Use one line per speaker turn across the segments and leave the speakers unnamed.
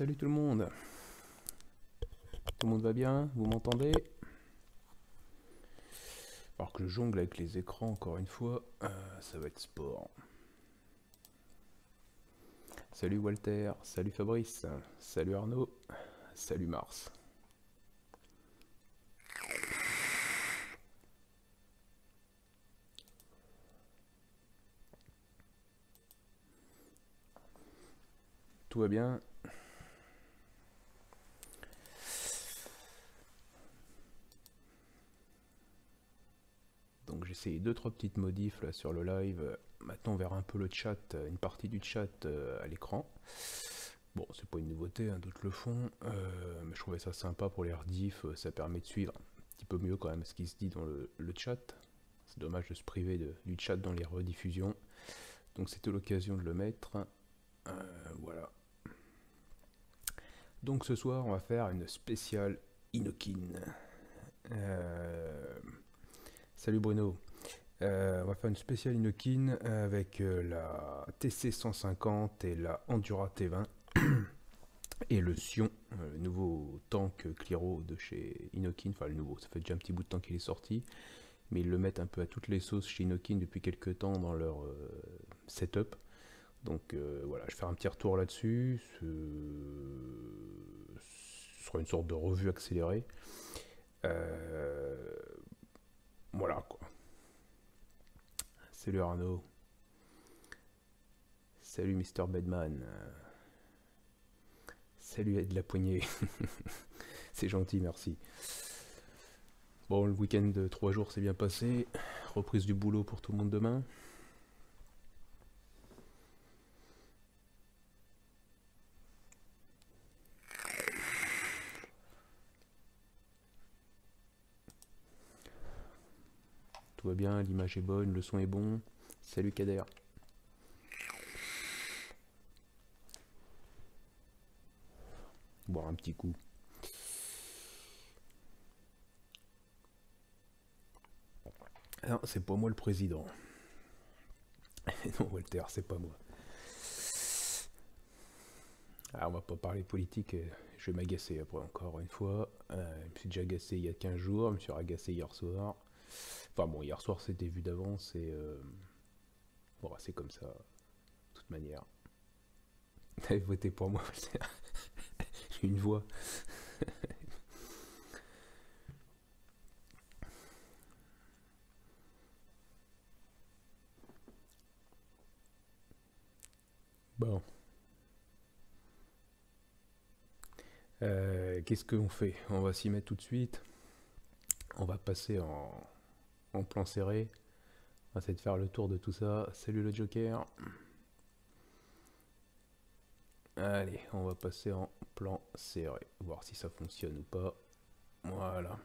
Salut tout le monde. Tout le monde va bien? Vous m'entendez? Alors que je jongle avec les écrans encore une fois, ça va être sport. Salut Walter, salut Fabrice, salut Arnaud, salut Mars. Tout va bien? Donc j'ai essayé 2-3 petites modifs là sur le live. Maintenant on verra un peu le chat, une partie du chat à l'écran. Bon, c'est pas une nouveauté, hein, d'autres le font, mais je trouvais ça sympa pour les rediffs, ça permet de suivre un petit peu mieux quand même ce qui se dit dans le chat. C'est dommage de se priver du chat dans les rediffusions. Donc c'était l'occasion de le mettre. Voilà. Donc ce soir on va faire une spéciale Inokin. Salut Bruno. On va faire une spéciale Inokin avec la TC 150 et la Endura T20 et le Sion, le nouveau tank Cliro de chez Inokin. Enfin le nouveau, ça fait déjà un petit bout de temps qu'il est sorti, mais ils le mettent un peu à toutes les sauces chez Inokin depuis quelques temps dans leur setup. Donc voilà, je vais faire un petit retour là-dessus. Ce sera une sorte de revue accélérée. Voilà quoi. Salut Arnaud. Salut Mister Bedman. Salut Ed la poignée. C'est gentil, merci. Bon, le week-end de 3 jours s'est bien passé. Reprise du boulot pour tout le monde demain. Tout va bien, l'image est bonne, le son est bon. Salut Kader. Boire un petit coup. Non, c'est pas moi le président. Non, Walter, c'est pas moi. Ah, on va pas parler politique, je vais m'agacer après encore une fois. Je me suis déjà agacé il y a 15 jours, je me suis agacé hier soir. Enfin bon, hier soir c'était vu d'avance et... bon, c'est comme ça, de toute manière. T'avais voté pour moi, Walter. J'ai une voix. Bon. Qu'est-ce qu'on fait? On va s'y mettre tout de suite. On va passer en plan serré. On va essayer de faire le tour de tout ça. Salut le Joker. Allez, on va passer en plan serré. Voir si ça fonctionne ou pas. Voilà.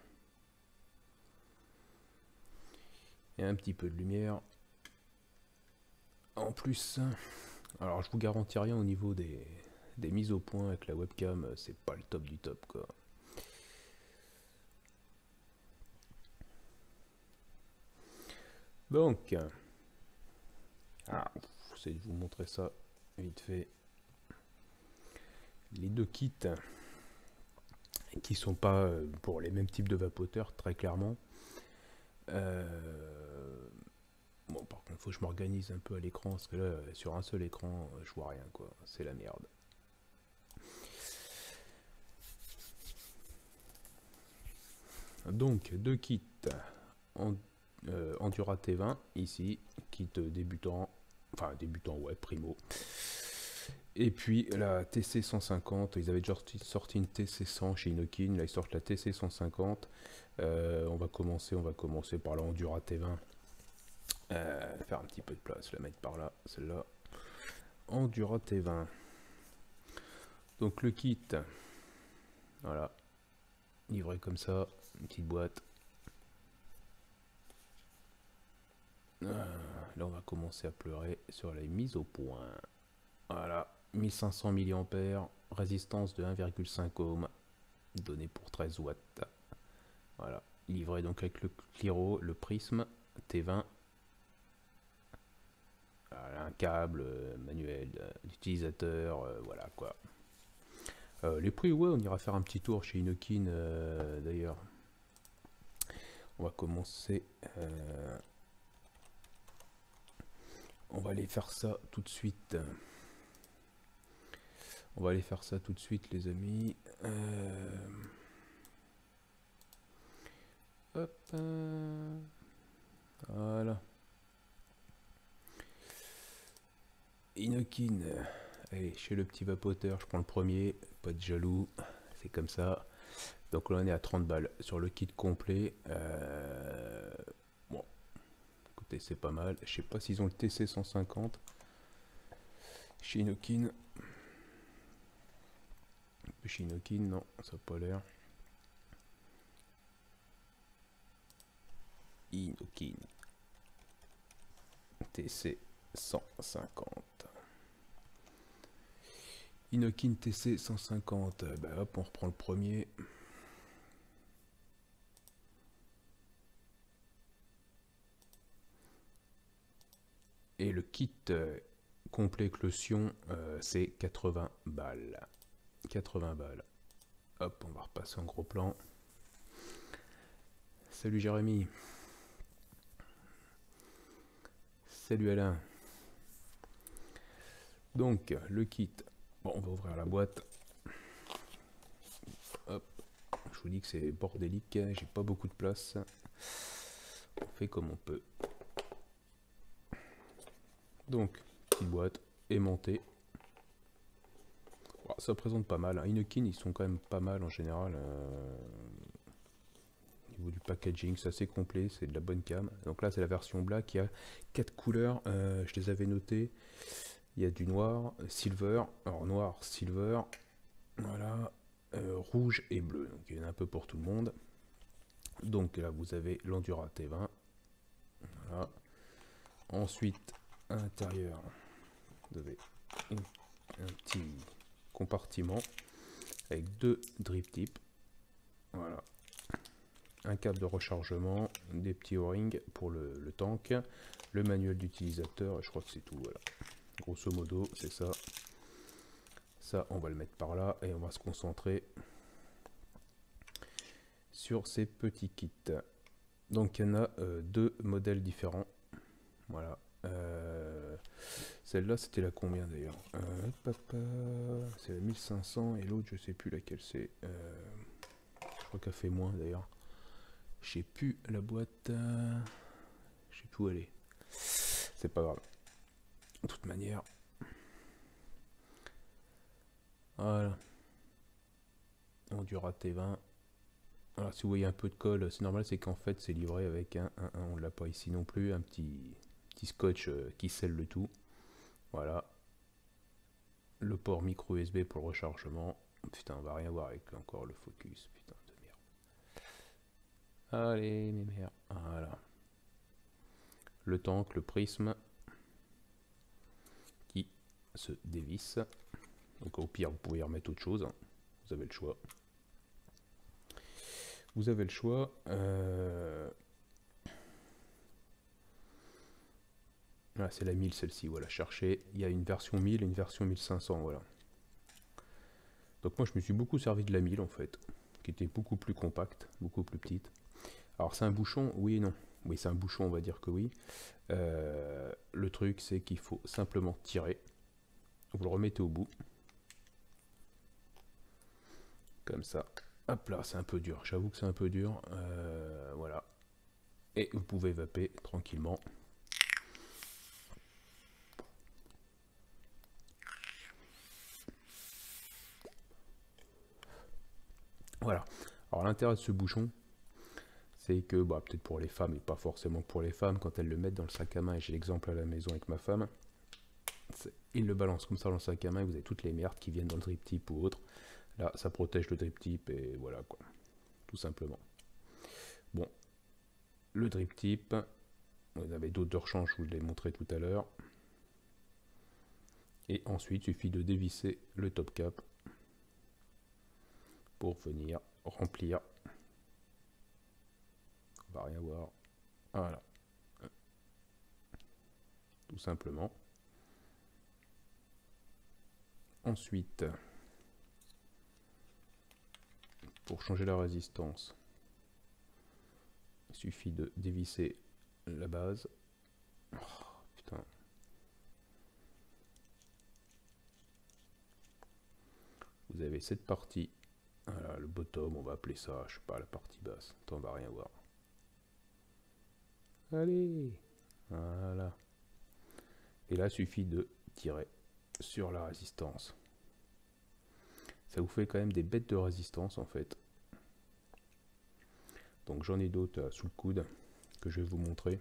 Et un petit peu de lumière. En plus, alors je vous garantis rien au niveau des mises au point avec la webcam. C'est pas le top du top quoi. Donc, j'essaie de vous montrer ça vite fait. Les deux kits qui sont pas pour les mêmes types de vapoteurs très clairement. Bon, par contre, faut que je m'organise un peu à l'écran parce que là, sur un seul écran, je vois rien quoi. C'est la merde. Donc, deux kits Endura T20 ici, kit débutant, enfin débutant, ouais, primo. Et puis la TC 150, ils avaient déjà sorti une TC 100 chez Inokin, là ils sortent la TC 150. On va commencer par la Endura T20. Faire un petit peu de place, la mettre par là, celle-là. Endura T20. Donc le kit, voilà, livré comme ça, une petite boîte. Là on va commencer à pleurer sur les mises au point. Voilà, 1500 mAh, résistance de 1,5 ohm, donnée pour 13 watts. Voilà, livré donc avec le Cliro, le prisme T20. Voilà, un câble manuel d'utilisateur, voilà quoi. Les prix, ouais, on ira faire un petit tour chez Inokin d'ailleurs. On va commencer. On va aller faire ça tout de suite. On va aller faire ça tout de suite, les amis. Hop. Voilà. Inokin. Allez, chez le petit vapoteur, je prends le premier. Pas de jaloux. C'est comme ça. Donc là, on est à 30 balles sur le kit complet. Bon, écoutez, c'est pas mal. Je sais pas s'ils ont le TC 150 chez Inokin. Chez Inokin, non, ça n'a pas l'air. Inokin. TC 150. Inokin TC 150. Bah hop, on reprend le premier. Et le kit complet clotion, c'est 80 balles. 80 balles. Hop, on va repasser en gros plan. Salut Jérémy. Salut Alain. Donc, le kit. Bon, on va ouvrir la boîte. Hop. Je vous dis que c'est bordélique. J'ai pas beaucoup de place. On fait comme on peut. Donc, petite boîte aimantée. Bon, ça présente pas mal. Inokin, ils sont quand même pas mal en général. Au niveau du packaging, c'est assez complet. C'est de la bonne cam. Donc là, c'est la version black. Il y a 4 couleurs. Je les avais notées. Il y a du noir, silver. Alors, noir, silver. Voilà. Rouge et bleu. Donc, il y en a un peu pour tout le monde. Donc là, vous avez l'Endura T20. Voilà. Ensuite, à l'intérieur, vous avez un petit compartiment avec 2 drip tips. Voilà. Un câble de rechargement, des petits O-rings pour le tank, le manuel d'utilisateur, et je crois que c'est tout. Voilà. Grosso modo, c'est ça. Ça, on va le mettre par là et on va se concentrer sur ces petits kits. Donc, il y en a 2 modèles différents. Voilà. Celle-là, c'était la combien d'ailleurs? C'est la 1500 et l'autre, je sais plus laquelle c'est. Je crois qu'elle fait moins d'ailleurs. Je sais plus la boîte. Je sais plus où elle est. C'est pas grave. De toute manière. Voilà. Endura T20. Alors, si vous voyez un peu de colle, c'est normal, c'est qu'en fait, c'est livré avec on l'a pas ici non plus, un petit scotch qui scelle le tout. Voilà. Le port micro USB pour le rechargement. Putain, on va rien voir avec encore le focus. Putain de merde. Allez, mes mères. Voilà. Le tank, le prisme qui se dévisse. Donc au pire, vous pouvez y remettre autre chose. Vous avez le choix. Vous avez le choix. Ah, c'est la 1000 celle-ci, voilà, cherchez. Il y a une version 1000 et une version 1500, voilà. Donc moi je me suis beaucoup servi de la 1000 en fait, qui était beaucoup plus compacte, beaucoup plus petite. Alors c'est un bouchon, oui et non. Oui, c'est un bouchon, on va dire que oui. Le truc c'est qu'il faut simplement tirer. Vous le remettez au bout. Comme ça. Hop là, c'est un peu dur, j'avoue que c'est un peu dur. Voilà. Et vous pouvez vaper tranquillement. Voilà. Alors l'intérêt de ce bouchon, c'est que, bah, peut-être pour les femmes, et pas forcément pour les femmes, quand elles le mettent dans le sac à main, et j'ai l'exemple à la maison avec ma femme, ils le balancent comme ça dans le sac à main, et vous avez toutes les merdes qui viennent dans le drip tip ou autre. Là, ça protège le drip tip, et voilà quoi. Tout simplement. Bon. Le drip tip, vous avez d'autres de rechange, je vous l'ai montré tout à l'heure. Et ensuite, il suffit de dévisser le top cap pour venir remplir. On va rien voir. Voilà. Tout simplement. Ensuite, pour changer la résistance, il suffit de dévisser la base. Oh, putain. Vous avez cette partie, voilà, le bottom, on va appeler ça, je sais pas, la partie basse. Attends, on va rien voir. Allez, voilà. Et là, il suffit de tirer sur la résistance. Ça vous fait quand même des bêtes de résistance en fait. Donc j'en ai d'autres sous le coude que je vais vous montrer.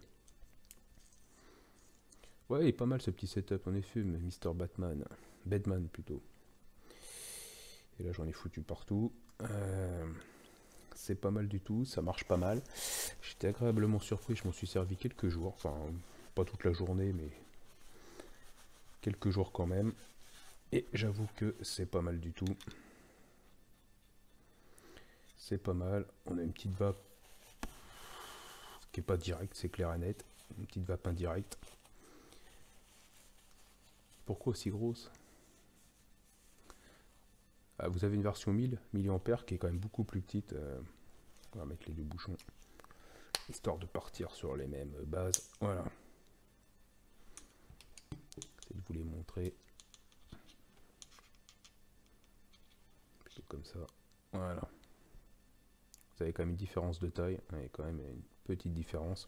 Ouais, il est pas mal ce petit setup en effet, mais Mr. Batman plutôt. Et là j'en ai foutu partout. C'est pas mal du tout, ça marche pas mal. J'étais agréablement surpris, je m'en suis servi quelques jours, enfin pas toute la journée, mais quelques jours quand même. Et j'avoue que c'est pas mal du tout. C'est pas mal. On a une petite vape qui est pas directe, c'est clair et net. Une petite vape indirecte. Pourquoi aussi grosse? Ah, vous avez une version 1000 mAh qui est quand même beaucoup plus petite. On va mettre les deux bouchons, histoire de partir sur les mêmes bases. Voilà. J'essaie de vous les montrer. Plutôt comme ça. Voilà. Vous avez quand même une différence de taille. Il y a quand même une petite différence.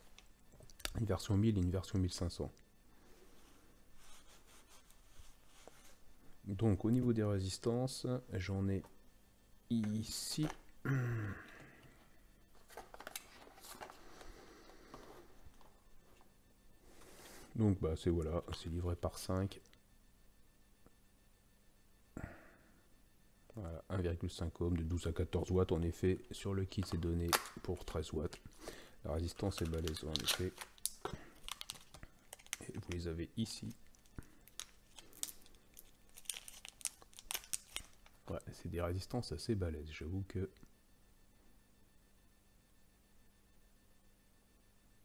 Une version 1000 et une version 1500. Donc au niveau des résistances, j'en ai ici. Donc bah c'est voilà, c'est livré par 5. Voilà, 1,5 ohm de 12 à 14 watts en effet. Sur le kit c'est donné pour 13 watts. La résistance est balèze en effet. Et vous les avez ici. Ouais, c'est des résistances assez balèzes, j'avoue que...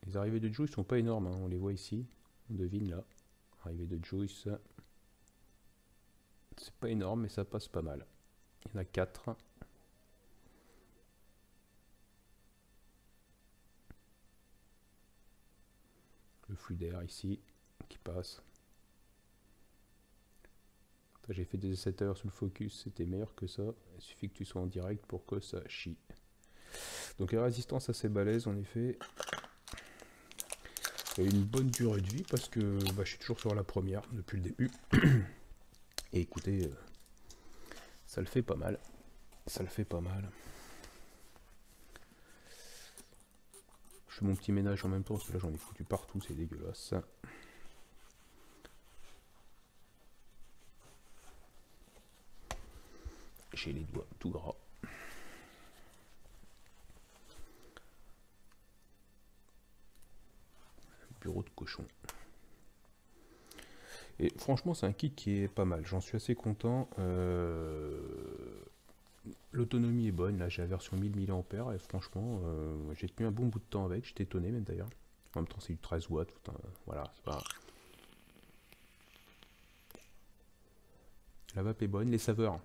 Les arrivées de Juice sont pas énormes, hein. On les voit ici, on devine là. Arrivée de Juice, c'est pas énorme mais ça passe pas mal. Il y en a 4. Le flux d'air ici qui passe. J'ai fait des essais sous le focus, c'était meilleur que ça. Il suffit que tu sois en direct pour que ça chie. Donc la résistance assez balèze en effet. Il y a une bonne durée de vie parce que bah, je suis toujours sur la première depuis le début. Et écoutez, ça le fait pas mal. Ça le fait pas mal. Je fais mon petit ménage en même temps parce que là j'en ai foutu partout, c'est dégueulasse. J'ai les doigts tout gras. Bureau de cochon. Et franchement c'est un kit qui est pas mal, j'en suis assez content. L'autonomie est bonne, là j'ai la version 1000 mAh et franchement j'ai tenu un bon bout de temps avec, j'étais étonné même d'ailleurs. En même temps c'est du 13 watts, voilà, c'est pas... La vape est bonne, les saveurs.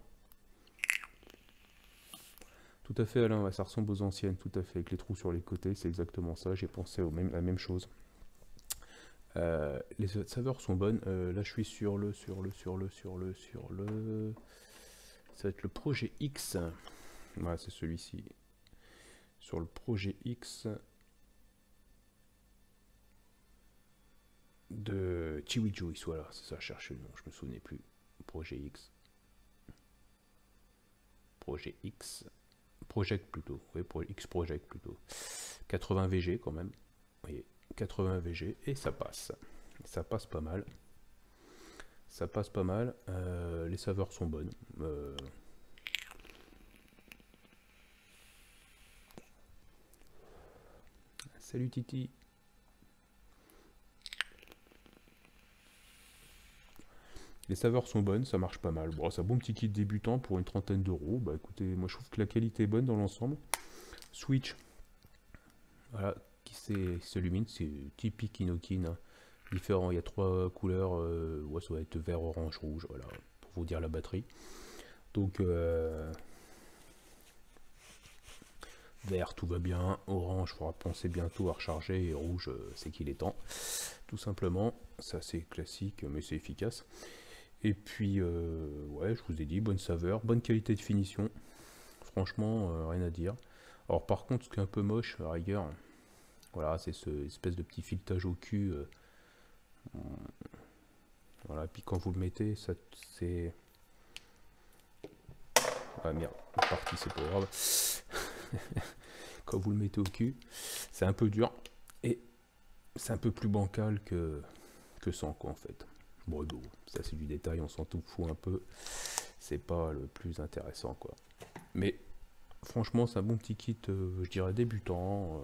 Tout à fait Alain, ouais, ça ressemble aux anciennes, tout à fait, avec les trous sur les côtés, c'est exactement ça, j'ai pensé à la même chose. Les saveurs sont bonnes, là je suis sur le... Ça va être le projet X. Voilà, c'est celui-ci. Sur le projet X de Chewy Juice, voilà, c'est ça, je cherchais le nom, je me souvenais plus. Projet X. Projet X. Project plutôt, oui, X Project plutôt. 80 VG quand même. Vous voyez, 80 VG et ça passe. Ça passe pas mal. Ça passe pas mal. Les saveurs sont bonnes. Salut Titi. Les saveurs sont bonnes, ça marche pas mal. Bon, c'est un bon petit kit débutant pour une trentaine d'euros. Bah écoutez, moi je trouve que la qualité est bonne dans l'ensemble. Switch, voilà, qui s'illumine, c'est typique Inokin, hein. Différent, il y a 3 couleurs, ouais, ça va être vert, orange, rouge, voilà, pour vous dire la batterie. Donc, Vert, tout va bien. Orange, il faudra penser bientôt à recharger. Et rouge, c'est qu'il est temps. Tout simplement. Ça, c'est classique, mais c'est efficace. Et puis, ouais, je vous ai dit, bonne saveur, bonne qualité de finition. Franchement, rien à dire. Alors, par contre, ce qui est un peu moche, à la rigueur, voilà, c'est ce espèce de petit filetage au cul. Voilà, et puis quand vous le mettez, ça c'est. Ah merde, c'est parti, c'est pas grave. Quand vous le mettez au cul, c'est un peu dur et c'est un peu plus bancal que sans quoi en fait. Bon, ça c'est du détail, on s'en fout un peu. C'est pas le plus intéressant quoi. Mais franchement, c'est un bon petit kit, je dirais débutant,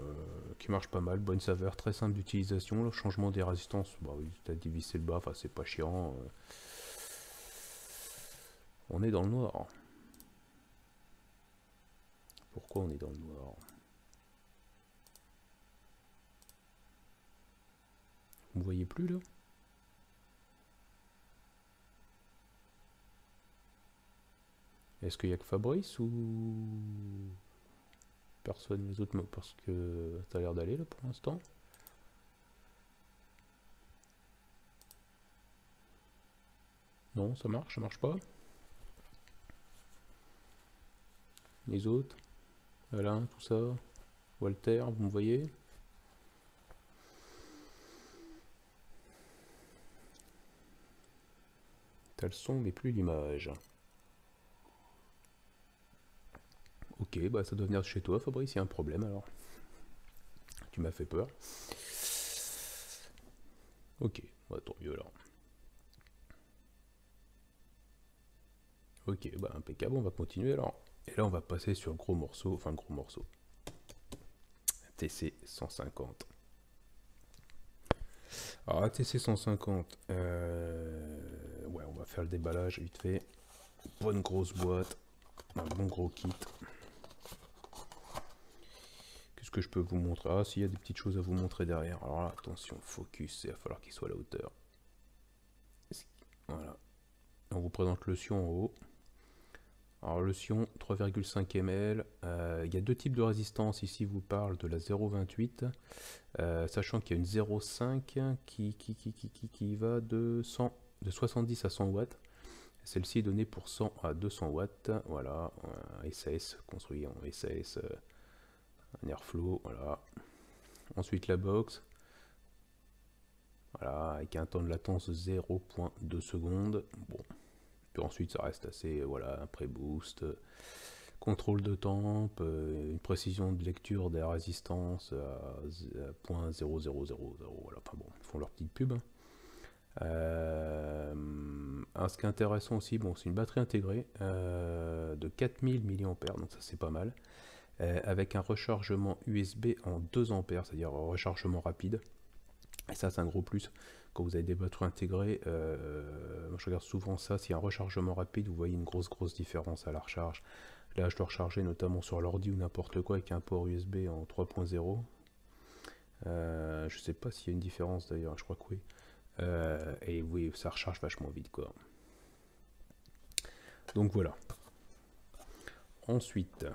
qui marche pas mal, bonne saveur, très simple d'utilisation. Le changement des résistances, bah oui, t'as dévissé le bas, enfin c'est pas chiant. On est dans le noir. Pourquoi on est dans le noir? Vous me voyez plus là? Est-ce qu'il n'y a que Fabrice ou personne les autres? Parce que ça a l'air d'aller là pour l'instant. Non, ça marche pas. Les autres, Alain, tout ça, Walter, vous me voyez? T'as le son mais plus l'image. Ok, bah ça doit venir de chez toi Fabrice, il y a un problème alors. Tu m'as fait peur. Ok, bah tant mieux alors. Ok, bah impeccable, on va continuer alors. Et là on va passer sur le gros morceau, enfin le gros morceau. TC 150. Alors ATC 150, ouais on va faire le déballage vite fait. Bonne grosse boîte, un bon gros kit. Qu'est-ce que je peux vous montrer? Ah s'il y a des petites choses à vous montrer derrière. Alors là, attention, focus, il va falloir qu'il soit à la hauteur. Voilà. On vous présente le Sion en haut. Alors le Sion 3,5 ml, il y a deux types de résistance, ici vous parle de la 0,28, sachant qu'il y a une 0,5 qui va de 70 à 100 watts, celle-ci est donnée pour 100 à 200 watts, voilà, un SAS, construit en SAS, un airflow, voilà. Ensuite la box, voilà, avec un temps de latence de 0,2 secondes, bon. Puis ensuite ça reste assez, voilà, un pré-boost, contrôle de temp, une précision de lecture des résistances à 0.0000, voilà, enfin bon, ils font leur petite pub. Ce qui est intéressant aussi, bon, c'est une batterie intégrée de 4000 mAh, donc ça c'est pas mal, avec un rechargement USB en 2 ampères, c'est-à-dire un rechargement rapide. Et ça c'est un gros plus. Quand vous avez des batteries intégrées, moi je regarde souvent ça, s'il y a un rechargement rapide, vous voyez une grosse différence à la recharge. Là je dois recharger notamment sur l'ordi ou n'importe quoi avec un port USB en 3.0. Je sais pas s'il y a une différence d'ailleurs, je crois que oui. Et oui, ça recharge vachement vite quoi. Donc voilà. Ensuite,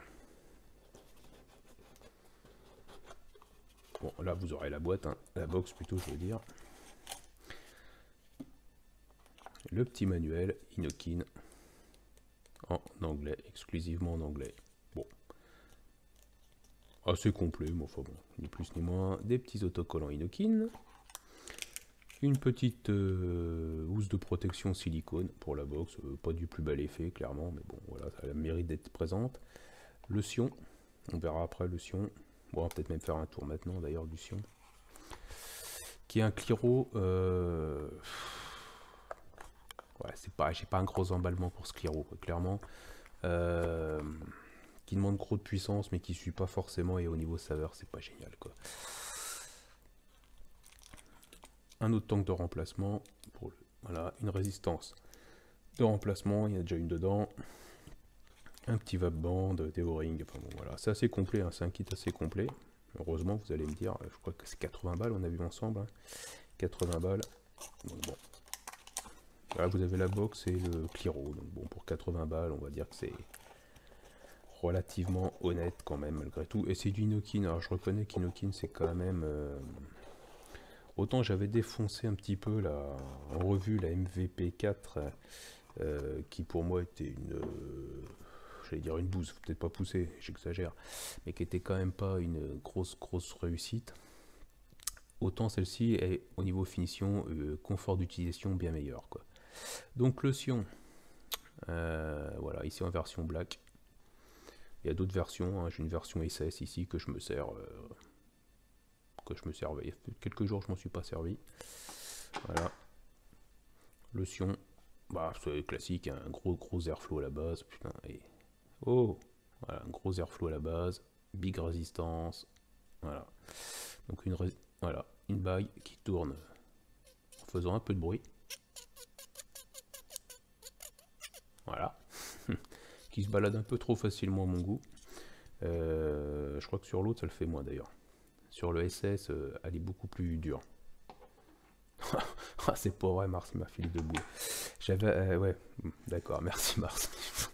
bon là vous aurez la boîte, hein, la box plutôt je veux dire. Le petit manuel Inokin en anglais, exclusivement en anglais. Bon, assez complet, mais enfin bon, ni plus ni moins. Des petits autocollants Inokin, une petite housse de protection silicone pour la box, pas du plus bel effet clairement, mais bon voilà, ça a le mérite d'être présente. Le Sion, on verra après le Sion. Bon, on va peut-être même faire un tour maintenant d'ailleurs du Sion, qui est un Cliro. Ouais, c'est pas, j'ai pas un gros emballement pour ce Cliro, quoi, clairement. Qui demande gros de puissance, mais qui suit pas forcément, et au niveau saveur, c'est pas génial, quoi. Un autre tank de remplacement, pour voilà, une résistance de remplacement, il y en a déjà une dedans. Un petit vape-band, des O-rings, enfin bon, voilà, c'est assez complet, hein, c'est un kit assez complet. Heureusement, vous allez me dire, je crois que c'est 80 balles, on a vu ensemble, hein. 80 balles, donc bon. Là, vous avez la box et le Cliro. Donc bon, pour 80 balles, on va dire que c'est relativement honnête quand même malgré tout. Et c'est du Inokin. Alors je reconnais qu'Inokin c'est quand même... autant j'avais défoncé un petit peu en revue la MVP4 qui pour moi était une... j'allais dire une bouse, faut peut-être pas pousser, j'exagère, mais qui était quand même pas une grosse réussite. Autant celle-ci est au niveau finition, confort d'utilisation bien meilleur quoi. Donc le Sion, voilà, ici en version black. Il y a d'autres versions, hein. J'ai une version SS ici que je me sers, il y a quelques jours je m'en suis pas servi. Voilà. Le Sion, bah, c'est classique, hein, un gros airflow à la base, putain, et... oh, voilà, un gros airflow à la base, big résistance, voilà. Donc voilà, une bague qui tourne en faisant un peu de bruit. Voilà. Qui se balade un peu trop facilement à mon goût. Je crois que sur l'autre ça le fait moins d'ailleurs. Sur le SS, elle est beaucoup plus dure. Ah, c'est pas vrai, Mars m'a filé de boue. J'avais... ouais, d'accord, merci Mars.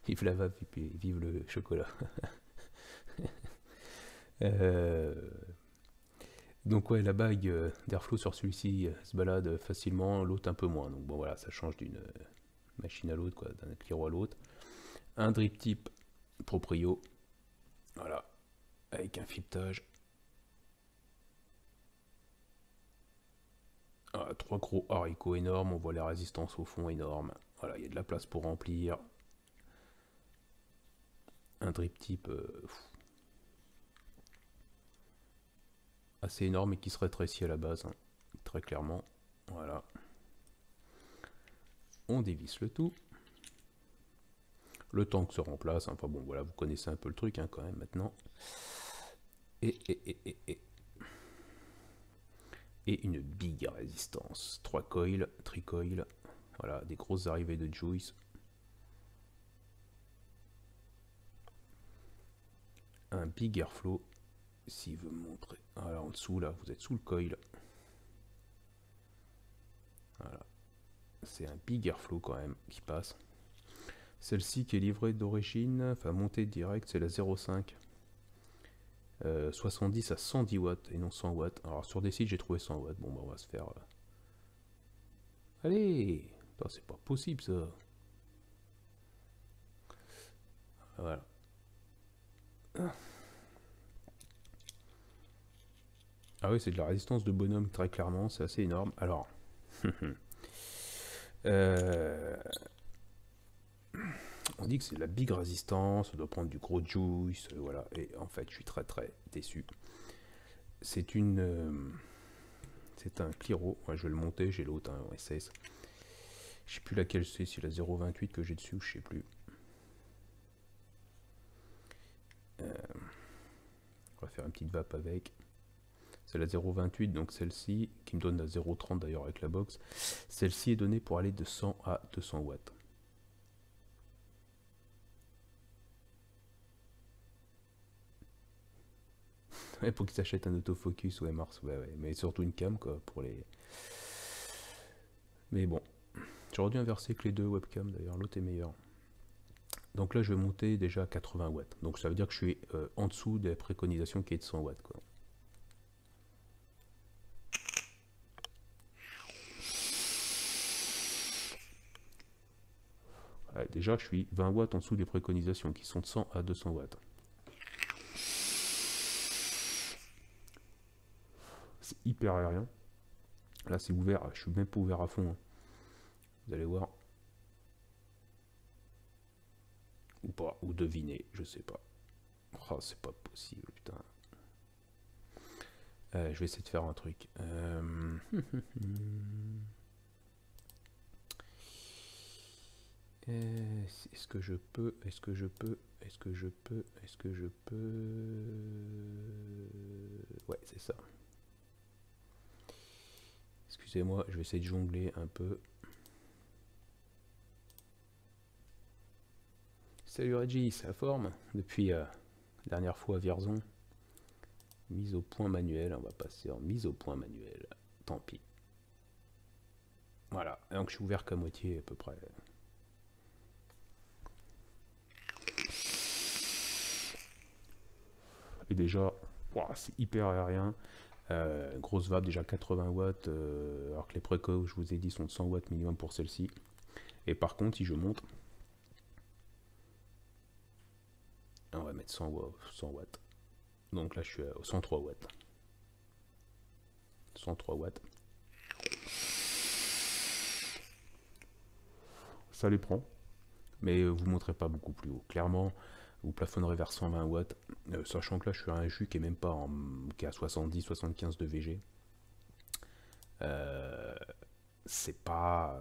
Vive la vape et puis vive le chocolat. Donc ouais, la bague d'airflow sur celui-ci se balade facilement, l'autre un peu moins. Donc bon voilà, ça change d'une machine à l'autre, quoi, d'un cliro à l'autre. Un drip tip proprio, voilà, avec un filetage. Ah, 3 gros haricots énormes, on voit les résistances au fond énormes. Voilà, il y a de la place pour remplir. Un drip tip assez énorme et qui se rétrécit à la base, hein, très clairement. Voilà. On dévisse le tout. Le tank se remplace, hein. Enfin bon, voilà, vous connaissez un peu le truc hein, quand même maintenant. Et une big résistance. 3 coils, tricoil. Voilà, des grosses arrivées de juice. Un big airflow. Si vous me montrez. Voilà, en dessous, là, vous êtes sous le coil. Voilà. C'est un big airflow quand même qui passe. Celle-ci qui est livrée d'origine, enfin montée directe, c'est la 0,5. 70 à 110 watts et non 100 watts. Alors sur des sites j'ai trouvé 100 watts. Bon bah on va se faire... Allez, c'est pas possible ça. Voilà. Ah oui, c'est de la résistance de bonhomme très clairement, c'est assez énorme. Alors... on dit que c'est de la big résistance, on doit prendre du gros juice, voilà. Et en fait, je suis très déçu. C'est une... c'est un Cliro. Ouais, je vais le monter, j'ai l'autre, hein, en SS. Je sais plus laquelle c'est, si la 0,28 que j'ai dessus, je sais plus. On va faire une petite vape avec. C'est la 0,28, donc celle-ci, qui me donne la 0,30 d'ailleurs avec la box. Celle-ci est donnée pour aller de 100 à 200 watts. Ouais, pour qu'ils s'achètent un autofocus, ouais, Mars, ouais, mais surtout une cam, quoi, pour les... Mais bon, j'aurais dû inverser que les deux webcams, d'ailleurs, l'autre est meilleur. Donc là, je vais monter déjà à 80 watts. Donc ça veut dire que je suis en dessous des préconisations qui est de 100 watts, quoi. Ouais, déjà, je suis 20 watts en dessous des préconisations qui sont de 100 à 200 watts. C'est hyper aérien. Là, c'est ouvert. Je suis même pas ouvert à fond, hein. Vous allez voir. Ou pas, ou deviner, je sais pas. Oh, c'est pas possible, putain. Je vais essayer de faire un truc. Est-ce que je peux... Ouais, c'est ça. Excusez-moi, je vais essayer de jongler un peu. Salut Reggie, c'est la forme depuis la dernière fois à Vierzon. Mise au point manuel, on va passer en mise au point manuel. Tant pis. Voilà, donc je suis ouvert qu'à moitié à peu près. Et déjà, ouah, c'est hyper aérien. Grosse vape, déjà 80 watts, alors que les préco, je vous ai dit, sont de 100 watts minimum pour celle-ci. Et par contre, si je monte, on va mettre 100 watts. Donc là, je suis à 103 watts. 103 watts. Ça les prend, mais vous ne monterez pas beaucoup plus haut. Clairement, vous plafonnerez vers 120 watts, sachant que là, je suis à un jus qui est même pas qui est à 70-75 de VG. C'est pas...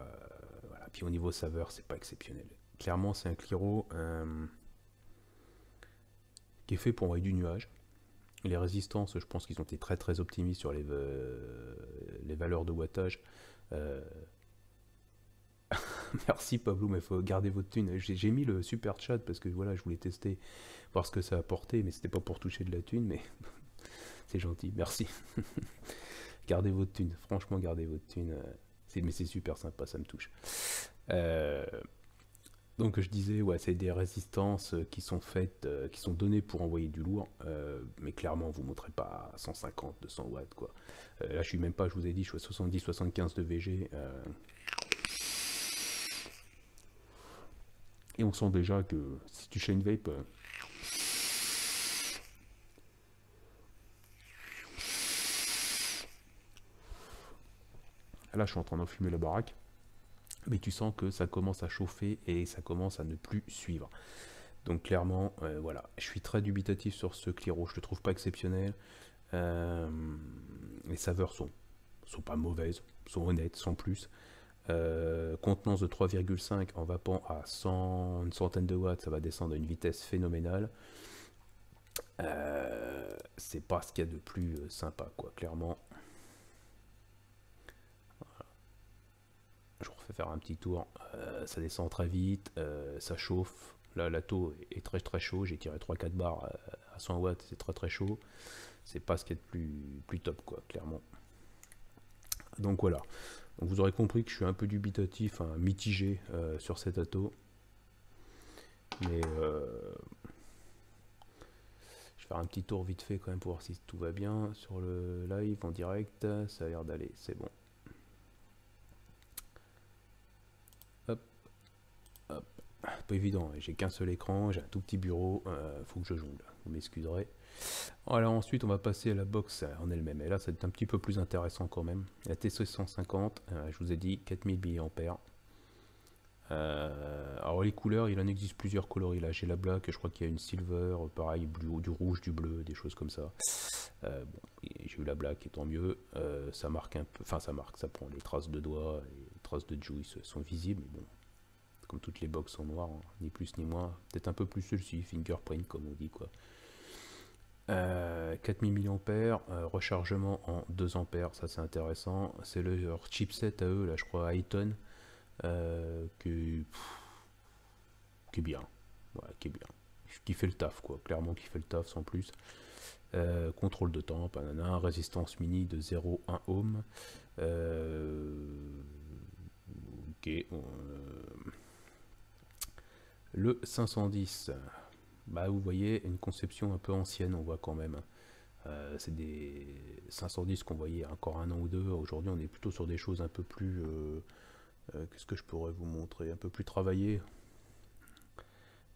voilà. Puis au niveau saveur, c'est pas exceptionnel. Clairement, c'est un Cliro qui est fait pour envoyer du nuage. Les résistances, je pense qu'ils ont été très très optimistes sur les valeurs de wattage. Merci Pablo, mais il faut garder votre thune. J'ai mis le super chat parce que voilà, je voulais tester, voir ce que ça apportait, mais c'était pas pour toucher de la thune, mais c'est gentil, merci. Gardez votre thune, franchement, gardez votre thune. Mais c'est super sympa, ça me touche. Donc je disais, ouais, c'est des résistances qui sont faites, qui sont données pour envoyer du lourd, mais clairement vous ne montrez pas à 150, 200 watts quoi. Là je suis même pas, je vous ai dit, je suis à 70-75 de VG. Et on sent déjà que si tu chain vape, là je suis en train d'enfumer la baraque, mais tu sens que ça commence à chauffer et ça commence à ne plus suivre. Donc clairement, voilà, je suis très dubitatif sur ce Cliro, je le trouve pas exceptionnel. Les saveurs sont pas mauvaises, sont honnêtes, sans plus. Contenance de 3,5 en vapant à une centaine de watts, ça va descendre à une vitesse phénoménale. C'est pas ce qu'il y a de plus sympa, quoi, clairement. Voilà. Je refais faire un petit tour. Ça descend très vite, ça chauffe. Là, la taux est très très chaud. J'ai tiré 3-4 barres à 100 watts, c'est très très chaud. C'est pas ce qu'il y a de plus top, quoi, clairement. Donc voilà. Donc vous aurez compris que je suis un peu dubitatif, hein, mitigé sur cet atto. Mais je vais faire un petit tour vite fait quand même pour voir si tout va bien sur le live en direct. Ça a l'air d'aller, c'est bon. Hop, hop. Pas évident, j'ai qu'un seul écran, j'ai un tout petit bureau, faut que je jongle, vous m'excuserez. Alors ensuite on va passer à la box en elle-même, et là c'est un petit peu plus intéressant quand même. La TC150, je vous ai dit 4000 mAh. Alors les couleurs, il en existe plusieurs coloris. Là j'ai la black, je crois qu'il y a une silver, pareil, du rouge, du bleu, des choses comme ça. Bon, j'ai eu la black et tant mieux. Ça marque un peu, enfin ça prend les traces de doigts, les traces de juice sont visibles, mais bon, comme toutes les box sont noires, hein, ni plus ni moins. Peut-être un peu plus celui-ci, fingerprint comme on dit quoi. 4000 mAh, rechargement en 2 ampères, ça c'est intéressant. C'est leur chipset à eux, là je crois Hiton, qui est bien, ouais, qui fait le taf quoi, clairement qui fait le taf sans plus. Contrôle de temps, panana, résistance mini de 0,1 ohm. Ok, le 510, bah vous voyez une conception un peu ancienne, on voit quand même. C'est des 510 qu'on voyait encore un an ou deux. Aujourd'hui on est plutôt sur des choses un peu plus qu'est-ce que je pourrais vous montrer, un peu plus travaillées.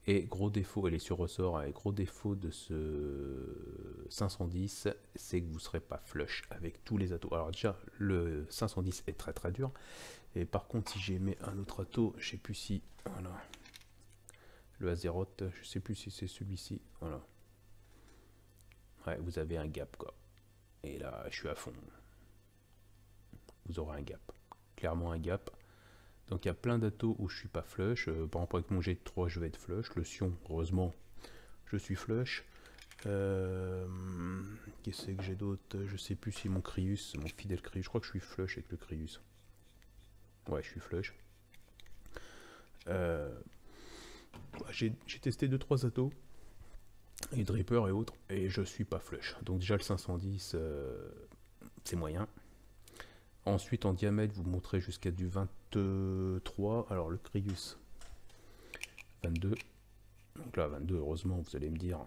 Et gros défaut, elle est sur ressort, et gros défaut de ce 510, c'est que vous ne serez pas flush avec tous les atos. Alors déjà, le 510 est très très dur, et par contre si j'ai mis un autre ato, je sais plus si, voilà, le Azeroth, je sais plus si c'est celui-ci, voilà. Ouais, vous avez un gap quoi. Et là, je suis à fond. Vous aurez un gap, clairement un gap. Donc il y a plein d'atos où je suis pas flush. Par exemple avec mon G3 je vais être flush. Le Sion, heureusement, je suis flush. Qu'est-ce que j'ai d'autre? Je sais plus si mon Crius, mon fidèle Crius, je crois que je suis flush avec le Crius. Ouais, je suis flush. J'ai testé 2-3 atos, et Dripper et autres, et je suis pas flush. Donc déjà le 510, c'est moyen. Ensuite en diamètre, vous montrez jusqu'à du 23. Alors le Crius, 22. Donc là 22, heureusement, vous allez me dire,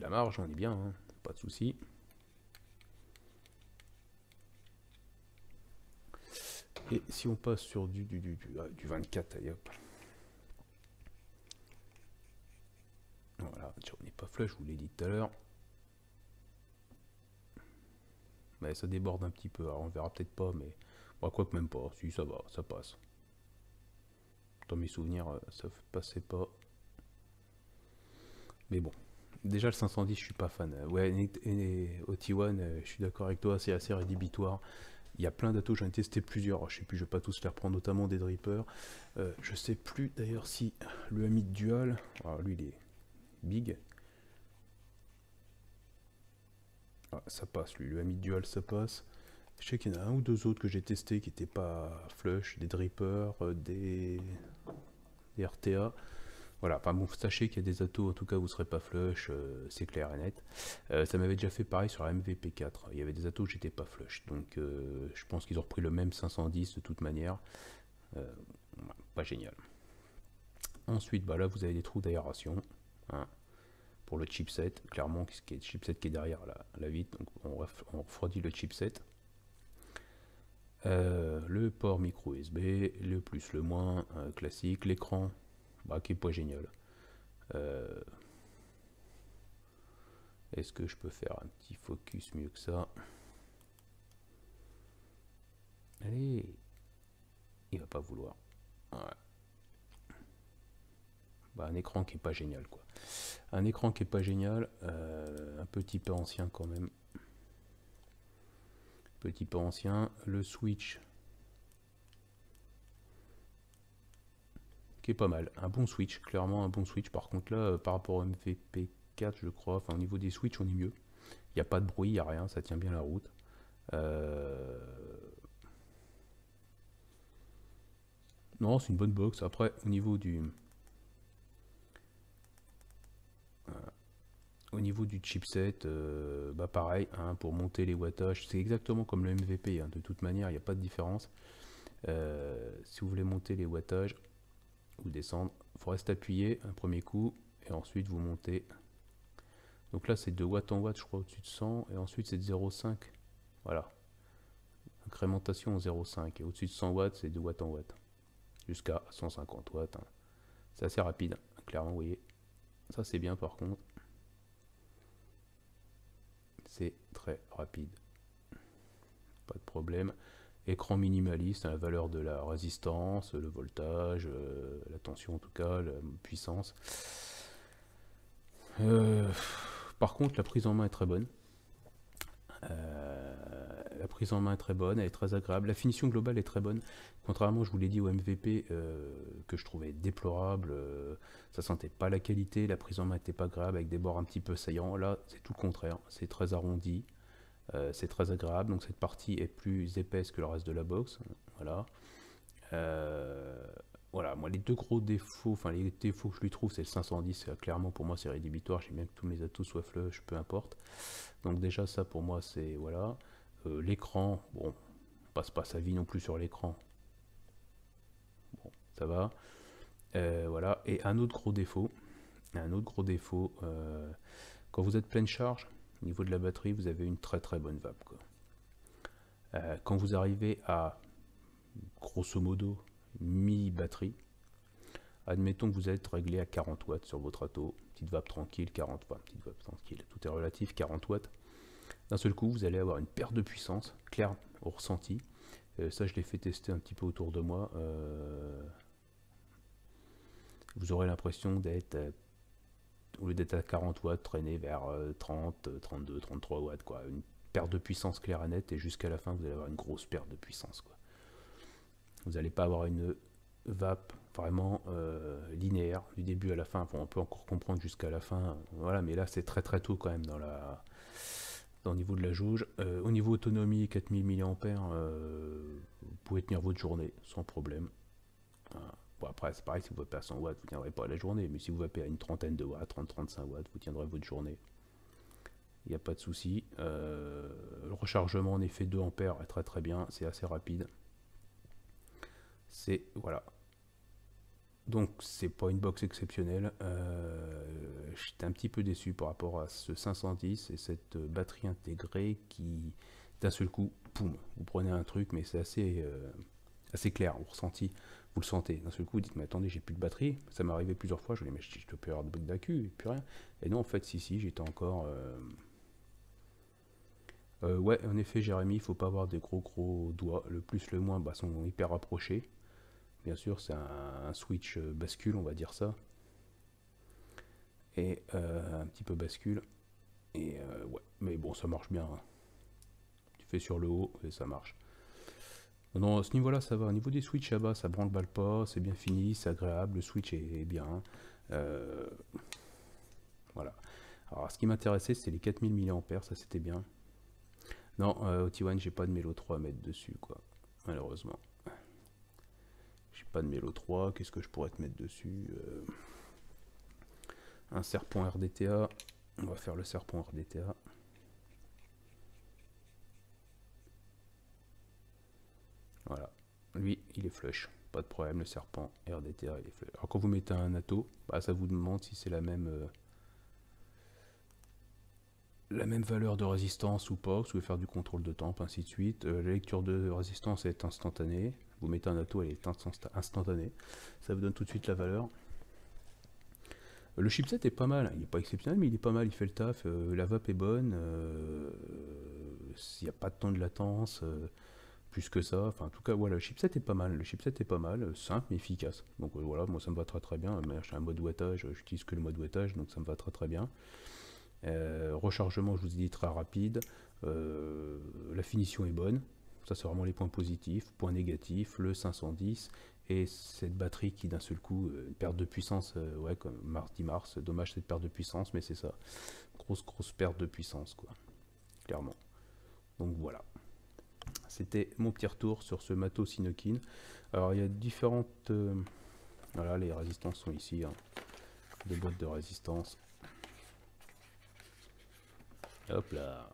la marge, on est bien, hein, pas de souci. Et si on passe sur du 24, allez hop. Voilà, on n'est pas flush, je vous l'ai dit tout à l'heure. Mais ça déborde un petit peu, alors on verra peut-être pas, mais bon, quoi que même pas, si ça va, ça passe. Dans mes souvenirs, ça passait pas. Mais bon, déjà le 510, je suis pas fan. Ouais, et OT1, je suis d'accord avec toi, c'est assez rédhibitoire. Il y a plein d'atos, j'en ai testé plusieurs, je sais plus, je vais pas tous les reprendre, notamment des drippers. Je sais plus d'ailleurs si le Amit Dual, alors lui il est big. Ah, ça passe lui, le Amit Dual ça passe. Je sais qu'il y en a un ou deux autres que j'ai testé qui n'étaient pas flush, des drippers, des RTA. Voilà, enfin bon, sachez qu'il y a des atos, en tout cas vous ne serez pas flush, c'est clair et net. Ça m'avait déjà fait pareil sur la MVP4, il y avait des atos où j'étais pas flush, donc je pense qu'ils ont repris le même 510 de toute manière. Pas génial. Ensuite, bah là vous avez des trous d'aération, hein, pour le chipset, clairement, qui est le chipset qui est derrière la vitre, donc on refroidit le chipset. Le port micro USB, le plus, le moins, classique, l'écran, bah, qui est pas génial. Est-ce que je peux faire un petit focus mieux que ça? Allez, il va pas vouloir. Ouais. Bah, un écran qui est pas génial, quoi. Un écran qui est pas génial, un petit peu ancien quand même. Petit peu ancien. Le switch qui est pas mal. Un bon switch, clairement un bon switch. Par contre là, par rapport au MVP4, je crois, enfin au niveau des switches, on est mieux. Il n'y a pas de bruit, il n'y a rien, ça tient bien la route. Non, c'est une bonne box. Après, au niveau du chipset, bah pareil, hein, pour monter les wattages, c'est exactement comme le MVP, hein, de toute manière, il n'y a pas de différence. Si vous voulez monter les wattages ou descendre, il faut rester appuyé un premier coup et ensuite vous montez. Donc là c'est de watts en watts, je crois, au-dessus de 100, et ensuite c'est de 0,5. Voilà, incrémentation en 0,5, et au-dessus de 100 watts c'est de watts en watts jusqu'à 150 watts, hein. C'est assez rapide, hein, clairement, vous voyez. Ça c'est bien, par contre c'est très rapide, pas de problème. Écran minimaliste, hein, la valeur de la résistance, le voltage, la tension en tout cas, la puissance. Par contre, la prise en main est très bonne. La prise en main est très bonne, elle est très agréable. La finition globale est très bonne. Contrairement, je vous l'ai dit, au MVP, que je trouvais déplorable, ça sentait pas la qualité, la prise en main n'était pas agréable, avec des bords un petit peu saillants. Là, c'est tout le contraire, c'est très arrondi, c'est très agréable. Donc cette partie est plus épaisse que le reste de la box. Voilà. Voilà, moi les deux gros défauts, enfin les défauts que je lui trouve, c'est le 510, clairement pour moi c'est rédhibitoire, j'ai bien que tous mes atouts soient flush, peu importe. Donc déjà ça pour moi c'est, voilà. L'écran, bon, on passe pas sa vie non plus sur l'écran. Bon, ça va. Voilà, et un autre gros défaut, quand vous êtes pleine charge, au niveau de la batterie, vous avez une très très bonne vape, quoi. Quand vous arrivez à, grosso modo, mi-batterie, admettons que vous êtes réglé à 40 watts sur votre ato, petite vape tranquille, 40 watts, petite vape tranquille, tout est relatif, 40 watts. D'un seul coup, vous allez avoir une perte de puissance, claire au ressenti. Ça, je l'ai fait tester un petit peu autour de moi. Vous aurez l'impression d'être, au lieu d'être à 40 watts, traîner vers 30, 32, 33 watts, quoi. Une perte de puissance claire et nette, et jusqu'à la fin, vous allez avoir une grosse perte de puissance, quoi. Vous n'allez pas avoir une vape vraiment linéaire du début à la fin. Enfin, on peut encore comprendre jusqu'à la fin, voilà, mais là c'est très très tôt quand même dans le niveau de la jauge. Au niveau autonomie, 4000 mAh, vous pouvez tenir votre journée sans problème. Bon, après c'est pareil, si vous vapez à 100 watts, vous ne tiendrez pas la journée, mais si vous vapez à une trentaine de watts, 30-35 watts, vous tiendrez votre journée. Il n'y a pas de souci. Le rechargement en effet 2 ampères est très très bien, c'est assez rapide. C'est, voilà. Donc c'est pas une box exceptionnelle. J'étais un petit peu déçu par rapport à ce 510 et cette batterie intégrée qui, d'un seul coup, poum, vous prenez un truc, mais c'est assez clair, vous ressenti, vous le sentez. D'un seul coup, vous dites, mais attendez, j'ai plus de batterie. Ça m'est arrivé plusieurs fois, je me dis, mais je dois plus avoir de bloc d'accu, et plus rien. Et non, en fait, si, j'étais encore... ouais, en effet, Jérémy, il faut pas avoir des gros doigts. Le plus, le moins, bah, sont hyper rapprochés. Bien sûr, c'est un switch bascule, on va dire ça. Et un petit peu bascule. Et ouais, mais bon, ça marche bien, hein. Tu fais sur le haut et ça marche. Non, à ce niveau-là, ça va. Au niveau des switches là-bas, ça branle-balle pas, c'est bien fini, c'est agréable, le switch est bien. Euh, voilà. Alors, ce qui m'intéressait, c'était les 4000 mAh, ça c'était bien. Non, au T1, j'ai pas de Melo 3 à mettre dessus, quoi. Malheureusement. J'ai pas de Melo 3, qu'est-ce que je pourrais te mettre dessus un serpent RDTA. On va faire le serpent RDTA. Voilà. Lui, il est flush. Pas de problème, le serpent RDTA, il est flush. Alors quand vous mettez un atto, bah, ça vous demande si c'est la même valeur de résistance ou pas, si vous voulez faire du contrôle de temp, ainsi de suite. La lecture de résistance est instantanée. Vous mettez un atto, elle est instantanée. Ça vous donne tout de suite la valeur. Le chipset est pas mal, il n'est pas exceptionnel, mais il est pas mal, il fait le taf. La VAP est bonne, il n'y a pas de temps de latence, plus que ça. Enfin, en tout cas, voilà, le chipset est pas mal. Le chipset est pas mal, simple mais efficace. Donc voilà, moi ça me va très bien. J'ai un mode wattage, j'utilise que le mode wattage, donc ça me va très bien. Rechargement, je vous ai dit, très rapide. La finition est bonne. Ça, c'est vraiment les points positifs. Points négatifs, le 510 et cette batterie qui, d'un seul coup, une perte de puissance, ouais, comme mardi-mars. Dommage cette perte de puissance, mais c'est ça. Grosse perte de puissance, quoi. Clairement. Donc voilà. C'était mon petit retour sur ce matos Inokin. Alors, il y a différentes. Voilà, les résistances sont ici. Hein. Des boîtes de résistance. Hop là.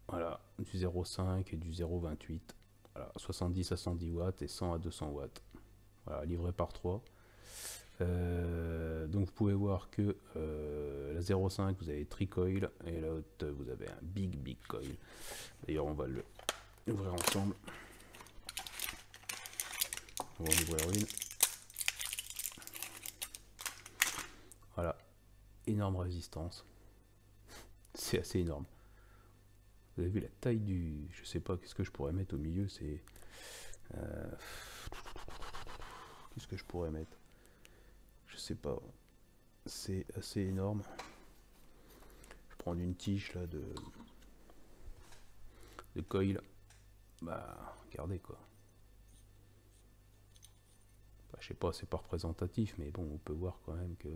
Voilà, du 0,5 et du 0,28. Voilà, 70 à 110 watts et 100 à 200 watts. Voilà, livré par 3. Donc vous pouvez voir que la 0,5 vous avez tricoil et la haute vous avez un big coil. D'ailleurs on va l'ouvrir ensemble. On va en ouvrir une. Voilà, énorme résistance. C'est assez énorme. Vous avez vu la taille du... Je sais pas, qu'est-ce que je pourrais mettre au milieu, c'est... Qu'est-ce que je pourrais mettre? Je sais pas. C'est assez énorme. Je prends une tige là de coil. Bah, regardez quoi. Bah, je sais pas, c'est pas représentatif, mais bon, on peut voir quand même que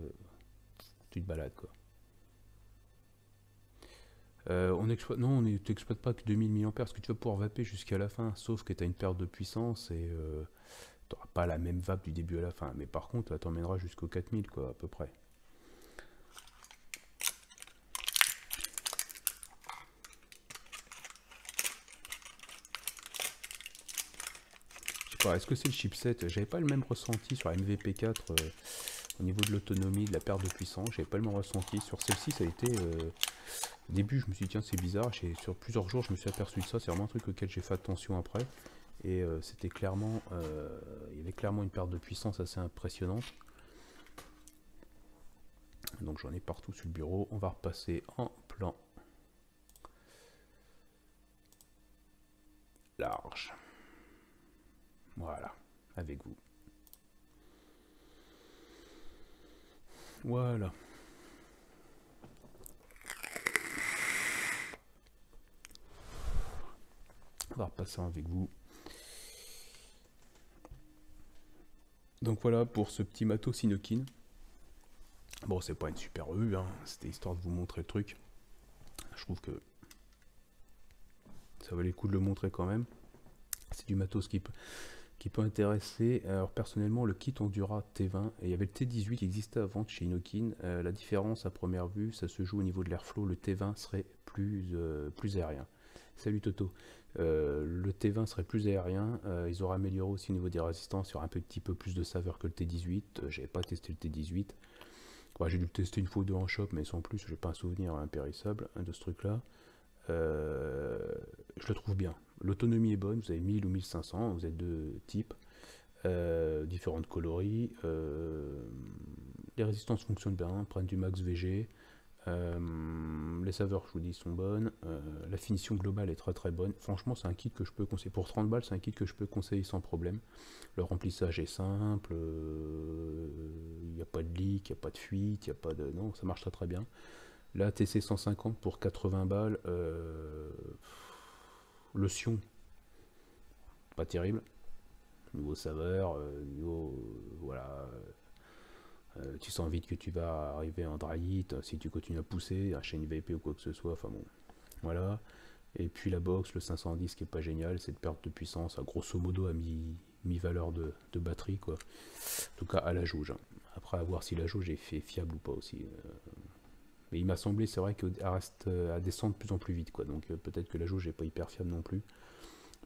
tu te balades quoi. On n'exploite pas que 2000 mAh parce que tu vas pouvoir vaper jusqu'à la fin, sauf que tu as une perte de puissance et tu n'auras pas la même vape du début à la fin. Mais par contre, tu emmèneras jusqu'au 4000 quoi, à peu près. Je sais pas, est-ce que c'est le chipset? J'avais pas le même ressenti sur la MVP4 au niveau de l'autonomie, de la perte de puissance. J'avais pas le même ressenti. Sur celle-ci, ça a été... au début, je me suis dit, tiens, c'est bizarre. Sur plusieurs jours, je me suis aperçu de ça. C'est vraiment un truc auquel j'ai fait attention après. Et c'était clairement... il y avait clairement une perte de puissance assez impressionnante. Donc j'en ai partout sur le bureau. On va repasser en plan large. Voilà, avec vous. Voilà. On va repasser avec vous. Donc voilà pour ce petit matos Inokin. Bon, c'est pas une super revue, hein. C'était histoire de vous montrer le truc. Je trouve que ça valait le coup de le montrer quand même. C'est du matos qui peut intéresser. Alors personnellement, le kit Endura T20, et il y avait le T18 qui existait avant chez Inokin. La différence à première vue, ça se joue au niveau de l'airflow. Le T20 serait plus aérien. Salut Toto. Le T20 serait plus aérien. Ils auraient amélioré aussi au niveau des résistances. Il y aura un petit peu plus de saveur que le T18. J'avais pas testé le T18. Enfin, j'ai dû le tester une fois ou deux en shop, mais sans plus. J'ai pas un souvenir impérissable de ce truc-là. Je le trouve bien. L'autonomie est bonne. Vous avez 1000 ou 1500. Vous avez deux types. Différentes coloris. Les résistances fonctionnent bien. Prennent du max VG. Les saveurs, je vous dis, sont bonnes. La finition globale est très très bonne. Franchement, c'est un kit que je peux conseiller. Pour 30 balles, c'est un kit que je peux conseiller sans problème. Le remplissage est simple. Il n'y a pas de leak, il n'y a pas de fuite, il n'y a pas de. Non, ça marche très très bien. La TC 150 pour 80 balles. Le Sion, pas terrible. Niveau saveur, niveau. Voilà. Tu sens vite que tu vas arriver en dry heat si tu continues à pousser, un chaîne VP ou quoi que ce soit. Enfin bon, voilà. Et puis la box, le 510 qui est pas génial, c'est de perte de puissance, à grosso modo à mi-valeur de batterie, quoi. En tout cas à la jauge. Après, à voir si la jauge est fiable ou pas aussi. Mais il m'a semblé, c'est vrai qu'elle reste à descendre de plus en plus vite, quoi. Donc peut-être que la jauge n'est pas hyper fiable non plus,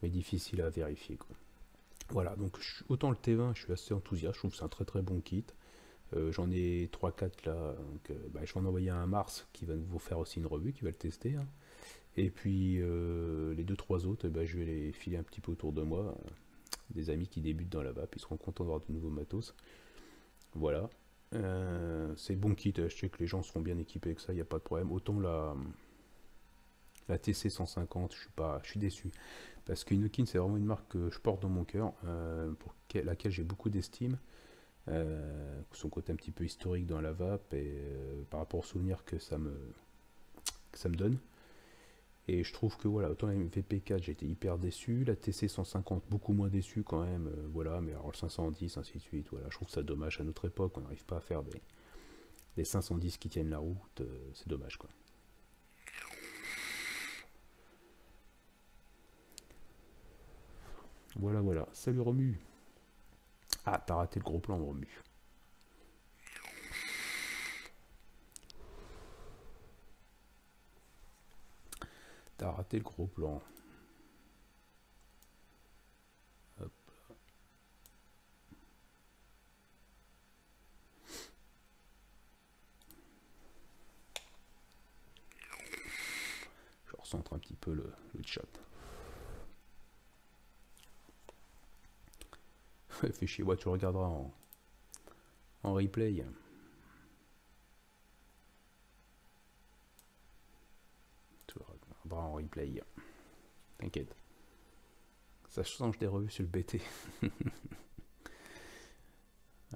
mais difficile à vérifier, quoi. Voilà, donc autant le T20, je suis assez enthousiaste, je trouve que c'est un très très bon kit. J'en ai 3-4 là, donc je vais en envoyer un à Mars qui va vous faire aussi une revue, qui va le tester, hein. Et puis les 2-3 autres, je vais les filer un petit peu autour de moi. Des amis qui débutent dans la vape, ils seront contents d'avoir de nouveaux matos. Voilà. C'est bon kit, je sais que les gens seront bien équipés avec ça, il n'y a pas de problème. Autant la TC 150, je suis déçu. Parce qu'Inokin, c'est vraiment une marque que je porte dans mon cœur, pour laquelle j'ai beaucoup d'estime. Son côté un petit peu historique dans la vape et par rapport aux souvenirs que ça me donne. Et je trouve que voilà, autant la VP4 j'étais hyper déçu, la TC 150 beaucoup moins déçu quand même, voilà, mais alors le 510 ainsi de suite, voilà, je trouve ça dommage à notre époque, on n'arrive pas à faire des 510 qui tiennent la route, c'est dommage quoi. Voilà, voilà, salut Romu. Ah, t'as raté le gros plan Romu. T'as raté le gros plan. Hop. Je recentre un petit peu le chat. Fais chier, ouais, tu regarderas en replay. Tu regarderas en replay. T'inquiète. Ça change des revues sur le BT.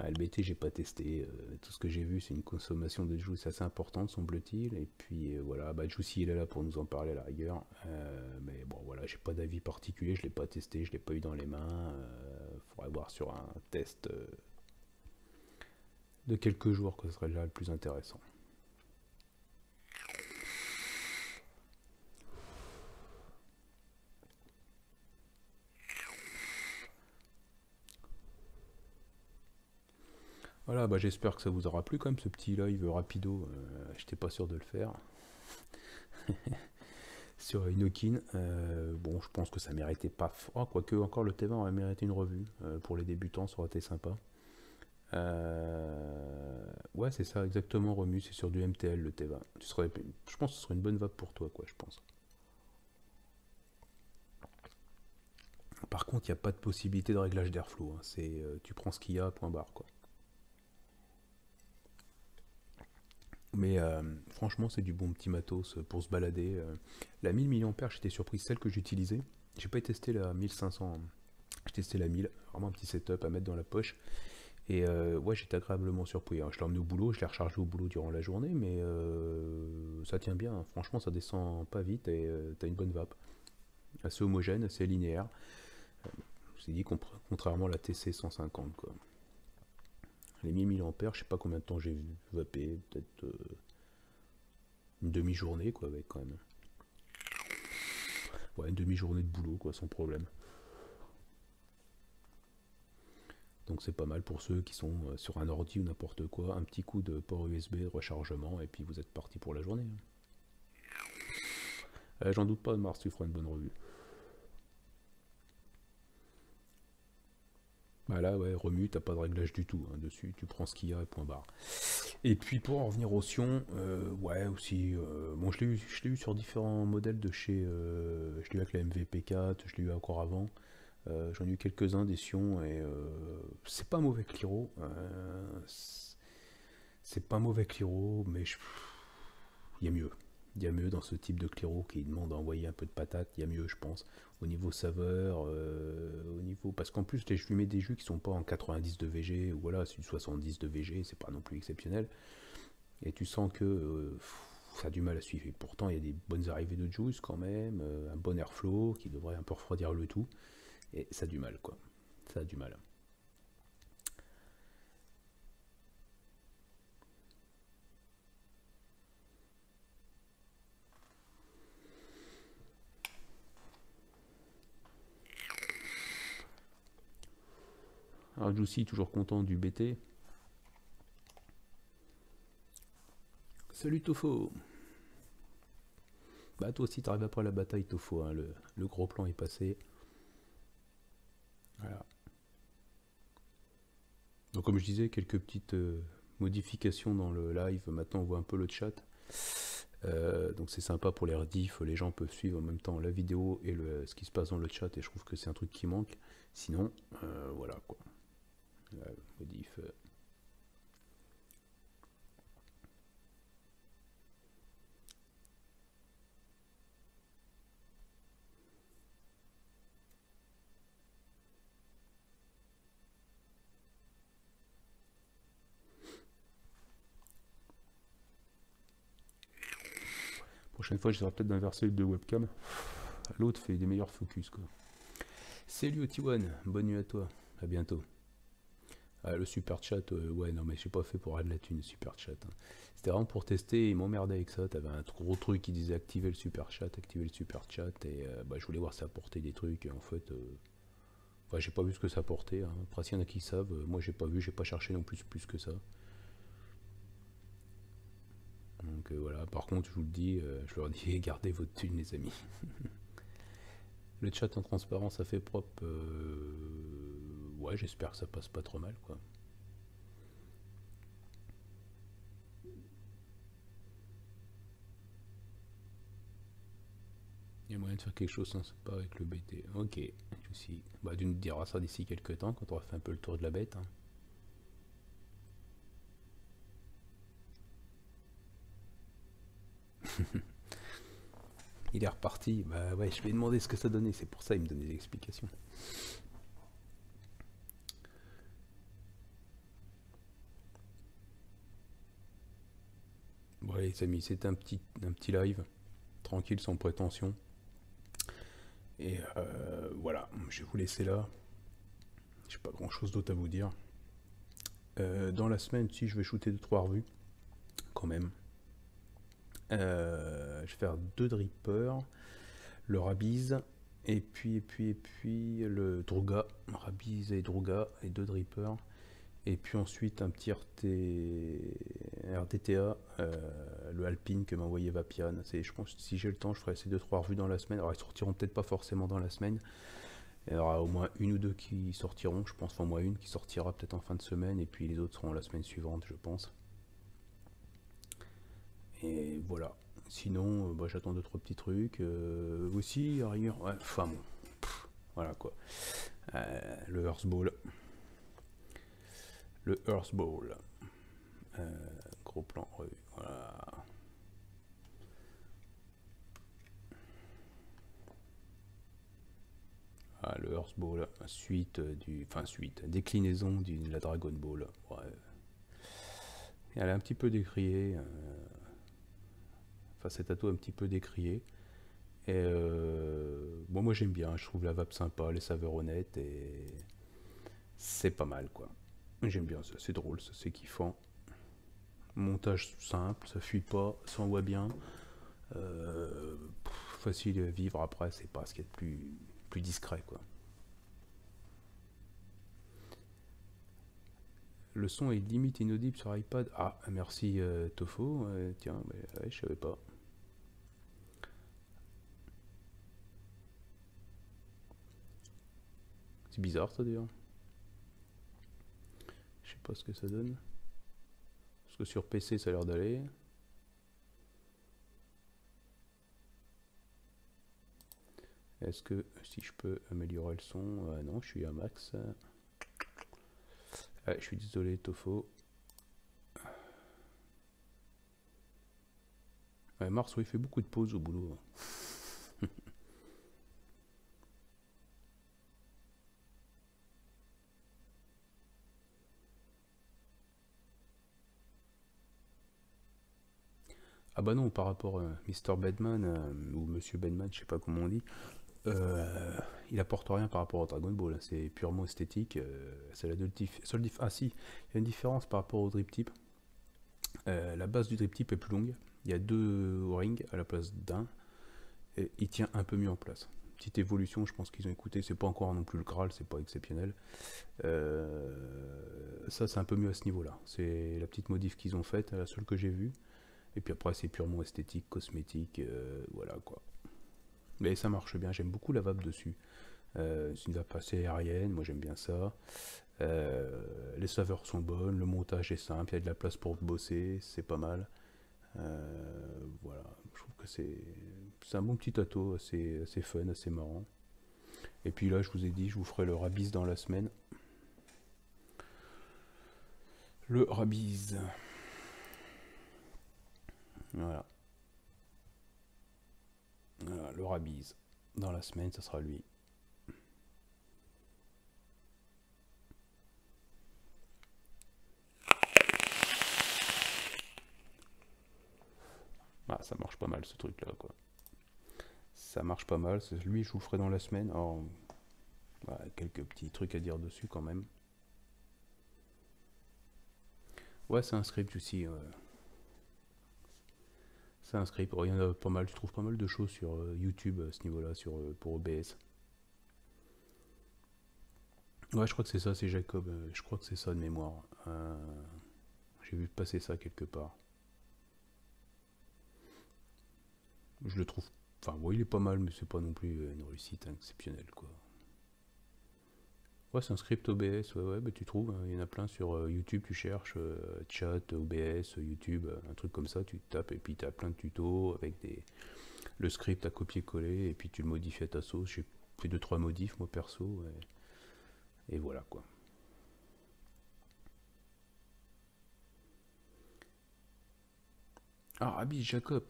Ah, le BT, j'ai pas testé. Tout ce que j'ai vu, c'est une consommation de juice assez importante, semble-t-il. Et puis voilà, Juicy, il est là pour nous en parler à la rigueur. Mais bon, voilà, j'ai pas d'avis particulier. Je l'ai pas testé, je l'ai pas eu dans les mains. Faudrait voir sur un test de quelques jours que ce serait déjà le plus intéressant. Voilà, j'espère que ça vous aura plu quand même ce petit live rapido. J'étais pas sûr de le faire. Sur Inokin, bon, je pense que ça méritait pas. Oh, quoique, encore le T20 aurait mérité une revue. Pour les débutants, ça aurait été sympa. Ouais, c'est ça, exactement, Romu. C'est sur du MTL le T20. Je pense que ce serait une bonne vape pour toi, quoi, je pense. Par contre, il n'y a pas de possibilité de réglage d'airflow, hein. C'est tu prends ce qu'il y a, point barre, quoi. Mais franchement, c'est du bon petit matos pour se balader. La 1000 mAh, j'étais surpris, celle que j'utilisais. J'ai pas testé la 1500, j'ai testé la 1000, vraiment un petit setup à mettre dans la poche. Et ouais, j'étais agréablement surpris, hein. Je l'ai emmené au boulot, je l'ai rechargé au boulot durant la journée, mais ça tient bien, hein. Franchement, ça descend pas vite et t'as une bonne vape. Assez homogène, assez linéaire. Je vous ai dit, contrairement à la TC 150, quoi. Les 1000 mAh, je sais pas combien de temps j'ai vapé, peut-être une demi-journée, quoi, avec quand même. Ouais, une demi-journée de boulot, quoi, sans problème. Donc c'est pas mal pour ceux qui sont sur un ordi ou n'importe quoi, un petit coup de port USB, de rechargement, et puis vous êtes parti pour la journée. J'en doute pas, Mars, tu feras une bonne revue. Bah là, ouais, remue, t'as pas de réglage du tout hein, dessus, tu prends ce qu'il y a et point barre. Et puis pour en revenir au Sion, ouais aussi, bon je l'ai eu sur différents modèles de chez, je l'ai eu avec la MVP4, je l'ai eu encore avant, j'en ai eu quelques-uns des Sion et c'est pas mauvais Cliro, c'est pas mauvais Cliro, mais il y a mieux. Il y a mieux dans ce type de Cliro qui demande à envoyer un peu de patate, il y a mieux je pense. Au niveau saveur, au niveau. Parce qu'en plus je lui mets des jus qui sont pas en 90 de VG, ou voilà, c'est du 70 de VG, c'est pas non plus exceptionnel. Et tu sens que ça a du mal à suivre. Et pourtant il y a des bonnes arrivées de juice quand même, un bon airflow qui devrait un peu refroidir le tout. Et ça a du mal quoi. Ça a du mal. Alors Juicy, toujours content du BT. Salut Tofo. Bah toi aussi t'arrives après la bataille Tofo, hein. Le gros plan est passé. Voilà. Donc comme je disais, quelques petites modifications dans le live. Maintenant on voit un peu le chat. Donc c'est sympa pour les rediffs, les gens peuvent suivre en même temps la vidéo et ce qui se passe dans le chat et je trouve que c'est un truc qui manque. Sinon, voilà quoi. Modif. Prochaine fois, j'essaierai peut-être d'inverser le de webcam. L'autre fait des meilleurs focus quoi. Salut Otiwan, bonne nuit à toi, à bientôt. Ah, le super chat, ouais, non, mais je suis pas fait pour avoir de la thune, super chat. Hein. C'était vraiment pour tester, il m'emmerdait avec ça. T'avais un gros truc qui disait activer le super chat, et bah, je voulais voir si ça apportait des trucs, et en fait, enfin, j'ai pas vu ce que ça apportait. Hein. Après, s'il y en a qui savent, moi j'ai pas vu, j'ai pas cherché non plus que ça. Donc voilà, par contre, je vous le dis, je leur dis, gardez votre thune, les amis. Le chat en transparent, ça fait propre. Ouais, j'espère que ça passe pas trop mal, quoi. Il y a moyen de faire quelque chose sans pas avec le BT. Ok, aussi. Bah, tu nous diras ça d'ici quelques temps quand on aura fait un peu le tour de la bête. Hein. Il est reparti. Bah ouais, je lui ai demandé ce que ça donnait. C'est pour ça qu'il me donnait des explications. Bon, allez, les amis, c'était un petit live. Tranquille, sans prétention. Et voilà, je vais vous laisser là. J'ai pas grand chose d'autre à vous dire. Dans la semaine, si je vais shooter 2-3 revues, quand même. Je vais faire 2 drippers, le Rabiz, et puis le Druga, Rabiz et Druga, et 2 drippers. Et puis ensuite un petit RDTA, le Alpine que m'a envoyé Vapian. Je pense que si j'ai le temps, je ferai ces 2-3 revues dans la semaine. Alors ils sortiront peut-être pas forcément dans la semaine. Il y aura au moins une ou deux qui sortiront, je pense, au moins une qui sortira peut-être en fin de semaine, et puis les autres seront la semaine suivante, je pense. Et voilà. Sinon, bah, j'attends d'autres petits trucs. Aussi, à rigueur, ouais, enfin bon, voilà quoi. Le Earthball. Le Earthball. Gros plan rue, voilà. Ah, le Earthball, déclinaison de la Dragon Ball. Ouais. Elle est un petit peu décriée. Enfin, cet atout un petit peu décrié. Et bon, moi j'aime bien, je trouve la vape sympa, les saveurs honnêtes, et c'est pas mal quoi. J'aime bien ça, c'est drôle, ça c'est kiffant. Montage simple, ça fuit pas, ça envoie bien. Facile à vivre après, c'est pas ce qu'il y a de plus discret quoi. Le son est limite inaudible sur iPad. Ah, merci Tofo. Tiens, ouais, je savais pas. C'est bizarre ça d'ailleurs. pas ce que ça donne. Parce que sur PC ça a l'air d'aller. Est-ce que si je peux améliorer le son, non, je suis à max. Je suis désolé, Tofo. Mars, il fait beaucoup de pauses au boulot. Ah bah non, par rapport à Mr. Bedman ou Monsieur Bedman, je sais pas comment on dit, il apporte rien par rapport au Dragon Ball. C'est purement esthétique. C'est la seule ah si, il y a une différence par rapport au drip tip. La base du drip tip est plus longue. Il y a 2 rings à la place d'un. Et il tient un peu mieux en place. Petite évolution, je pense qu'ils ont écouté. C'est pas encore non plus le Graal, c'est pas exceptionnel. Ça, c'est un peu mieux à ce niveau-là. C'est la petite modif qu'ils ont faite, la seule que j'ai vue. Et puis après, c'est purement esthétique, cosmétique, voilà quoi. Mais ça marche bien, j'aime beaucoup la vape dessus. C'est une vape assez aérienne, moi j'aime bien ça. Les saveurs sont bonnes, le montage est simple, il y a de la place pour bosser, c'est pas mal. Voilà, je trouve que c'est un bon petit ato, assez fun, assez marrant. Et puis là, je vous ai dit, je vous ferai le Rabiz dans la semaine. Le Rabiz. Voilà. Voilà, le Rabiz. Dans la semaine, ça sera lui. Ah, ça marche pas mal ce truc là quoi. Ça marche pas mal, lui je vous le ferai dans la semaine. Alors, voilà, quelques petits trucs à dire dessus quand même. Ouais, c'est un script aussi. C'est un script, il y en a pas mal, tu trouves pas mal de choses sur YouTube à ce niveau-là, pour OBS. Ouais, je crois que c'est ça, c'est Jacob, je crois que c'est ça de mémoire. J'ai vu passer ça quelque part. Je le trouve, enfin, ouais, il est pas mal, mais c'est pas non plus une réussite exceptionnelle, quoi. Ouais, c'est un script OBS, ouais, bah, tu trouves, hein, il y en a plein sur YouTube, tu cherches chat, OBS, YouTube, un truc comme ça, tu tapes et puis tu as plein de tutos avec le script à copier-coller et puis tu le modifies à ta sauce. J'ai fait 2-3 modifs, moi perso, et voilà quoi. Ah, Rabbi Jacob.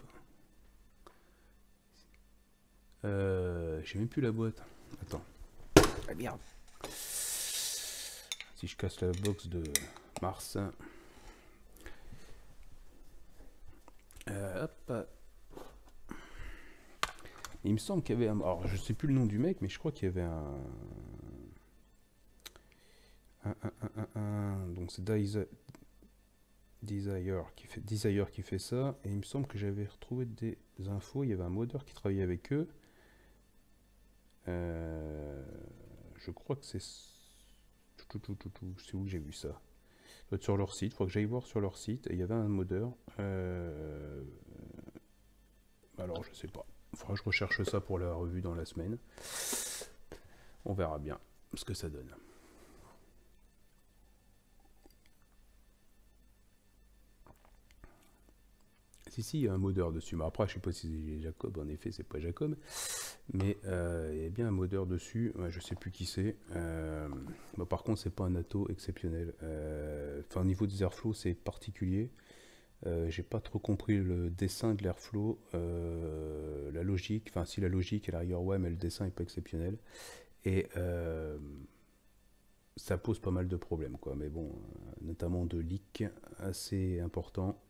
J'ai même plus la boîte. Attends. Ah merde. Si je casse la box de Mars. Hop. Il me semble qu'il y avait un... Alors, je sais plus le nom du mec, mais je crois qu'il y avait donc c'est Desire qui fait ça. Et il me semble que j'avais retrouvé des infos. Il y avait un modeur qui travaillait avec eux. Je crois que c'est... C'est où que j'ai vu ça? Ça doit être sur leur site. Il faudra que j'aille voir sur leur site. Et il y avait un modeur. Alors, je sais pas. Il faudra que je recherche ça pour la revue dans la semaine. On verra bien ce que ça donne. Si, il y a un modeur dessus. Mais après, je sais pas si c'est Jacob. En effet, c'est pas Jacob. Mais il y a bien un modeur dessus. Ouais, je sais plus qui c'est. Par contre, c'est pas un ato exceptionnel. Enfin, au niveau des airflow, c'est particulier. J'ai pas trop compris le dessin de l'airflow, la logique, enfin si la logique est la rigueur ouais, mais le dessin est pas exceptionnel et ça pose pas mal de problèmes quoi, mais bon, notamment de leaks assez importants,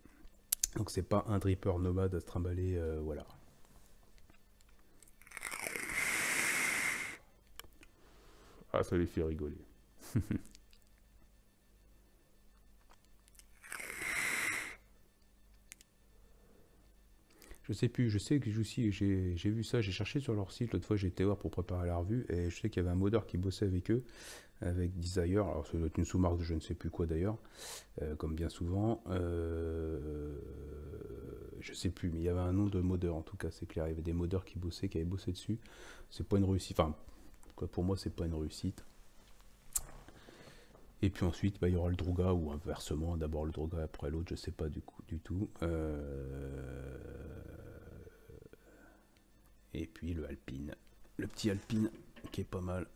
donc c'est pas un dripper nomade à se trimballer, voilà. Ah, ça les fait rigoler. Je sais plus, je sais que j'ai vu ça, j'ai cherché sur leur site, l'autre fois j'ai été voir pour préparer la revue, et je sais qu'il y avait un modeur qui bossait avec eux, avec Desire, alors ça doit être une sous-marque de je ne sais plus quoi d'ailleurs, comme bien souvent, je sais plus, mais il y avait un nom de modeur en tout cas, c'est clair, il y avait des modeurs qui avaient bossé dessus, c'est pas une réussite, enfin, pour moi c'est pas une réussite. Et puis ensuite, bah, il y aura le Druga ou inversement, d'abord le Druga après l'autre, je sais pas du tout. Et puis le Alpine, le petit Alpine qui est pas mal,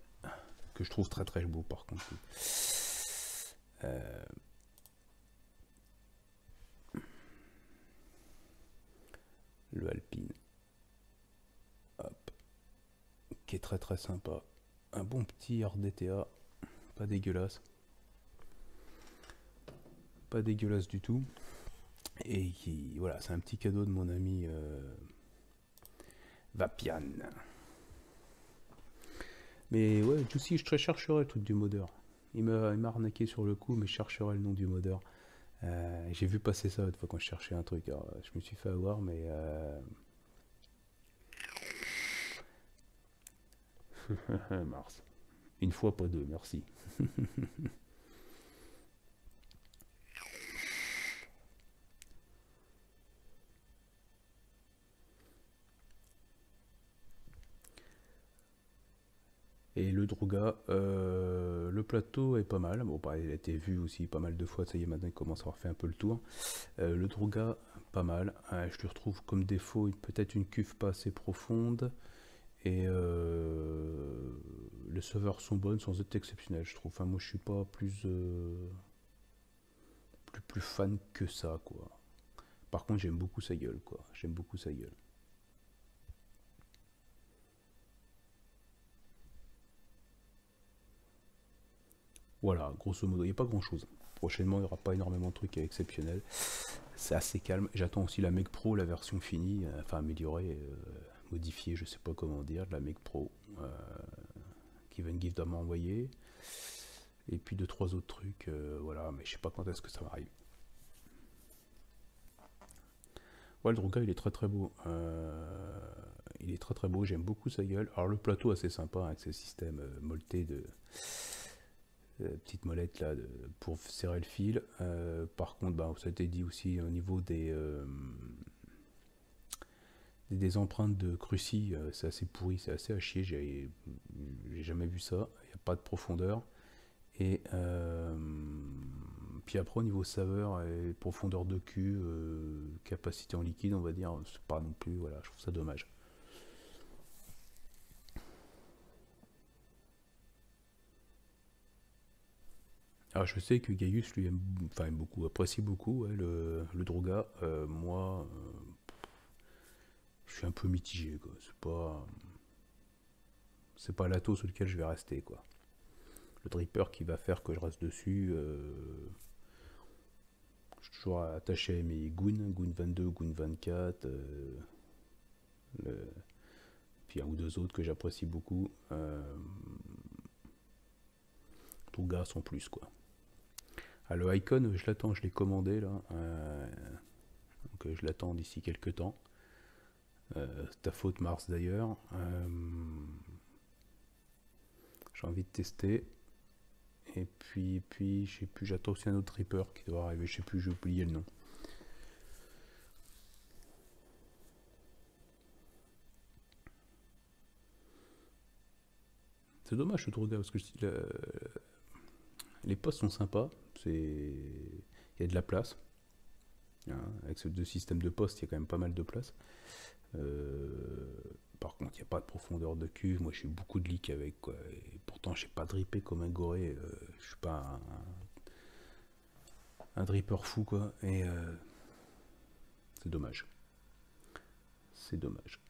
que je trouve très très beau par contre. Euh, le Alpine, hop, qui est très très sympa. Un bon petit RDTA, pas dégueulasse. Pas dégueulasse du tout. Et qui, voilà, c'est un petit cadeau de mon ami Vapian. Mais ouais, Juicy, je chercherai le truc du modeur. Il m'a arnaqué sur le coup, mais je chercherai le nom du modeur. J'ai vu passer ça une fois quand je cherchais un truc. Alors, je me suis fait avoir, mais Mars. Une fois, pas deux, merci. Et le Druga, le plateau est pas mal. Bon, bah, il a été vu aussi pas mal de fois. Ça y est, maintenant il commence à avoir fait un peu le tour. Le Druga, pas mal. Je lui retrouve comme défaut peut-être une cuve pas assez profonde. Et les serveurs sont bonnes sans être exceptionnels, je trouve. Enfin, moi, je suis pas plus fan que ça, quoi. Par contre, j'aime beaucoup sa gueule, quoi. J'aime beaucoup sa gueule. Voilà, grosso modo, il n'y a pas grand-chose. Prochainement, il n'y aura pas énormément de trucs exceptionnels. C'est assez calme. J'attends aussi la Make Pro, la version finie, enfin améliorée, modifiée, je sais pas comment dire, de la Make Pro, qu'Even Gift doit m'envoyer. Et puis deux, trois autres trucs, voilà, mais je sais pas quand est-ce que ça va arriver. Ouais, le Druga, il est très très beau. Il est très très beau, j'aime beaucoup sa gueule. Alors le plateau assez sympa avec ce système molleté de petite molette là pour serrer le fil. Par contre, bah, ça a été dit aussi au niveau des empreintes de Cruci, c'est assez pourri, c'est assez à chier. J'ai jamais vu ça. Il n'y a pas de profondeur. Et puis après au niveau saveur et profondeur de cul, capacité en liquide, on va dire, c'est pas non plus. Voilà, je trouve ça dommage. Alors je sais que Gaius lui aime, enfin, aime beaucoup, apprécie beaucoup ouais, le Droga. Moi, je suis un peu mitigé, quoi. C'est pas l'atto sur lequel je vais rester, quoi. Le dripper qui va faire que je reste dessus. Je suis toujours attaché à mes Goon 22, Goon 24, puis un ou deux autres que j'apprécie beaucoup. Droga sans plus, quoi. Ah, le Icon, je l'attends, je l'ai commandé là. Donc je l'attends d'ici quelques temps. C'est ta faute Mars d'ailleurs. J'ai envie de tester. Et puis je sais plus, j'attends aussi un autre Reaper qui doit arriver, je sais plus, j'ai oublié le nom. C'est dommage ce Droga parce que les postes sont sympas, il y a de la place. Hein, avec ce deux systèmes de postes, il y a quand même pas mal de place. Par contre, il n'y a pas de profondeur de cuve. Moi, je suis beaucoup de leak avec. Quoi. Et pourtant, je n'ai pas drippé comme un goré. Je suis pas un dripper fou, quoi. Et c'est dommage. C'est dommage.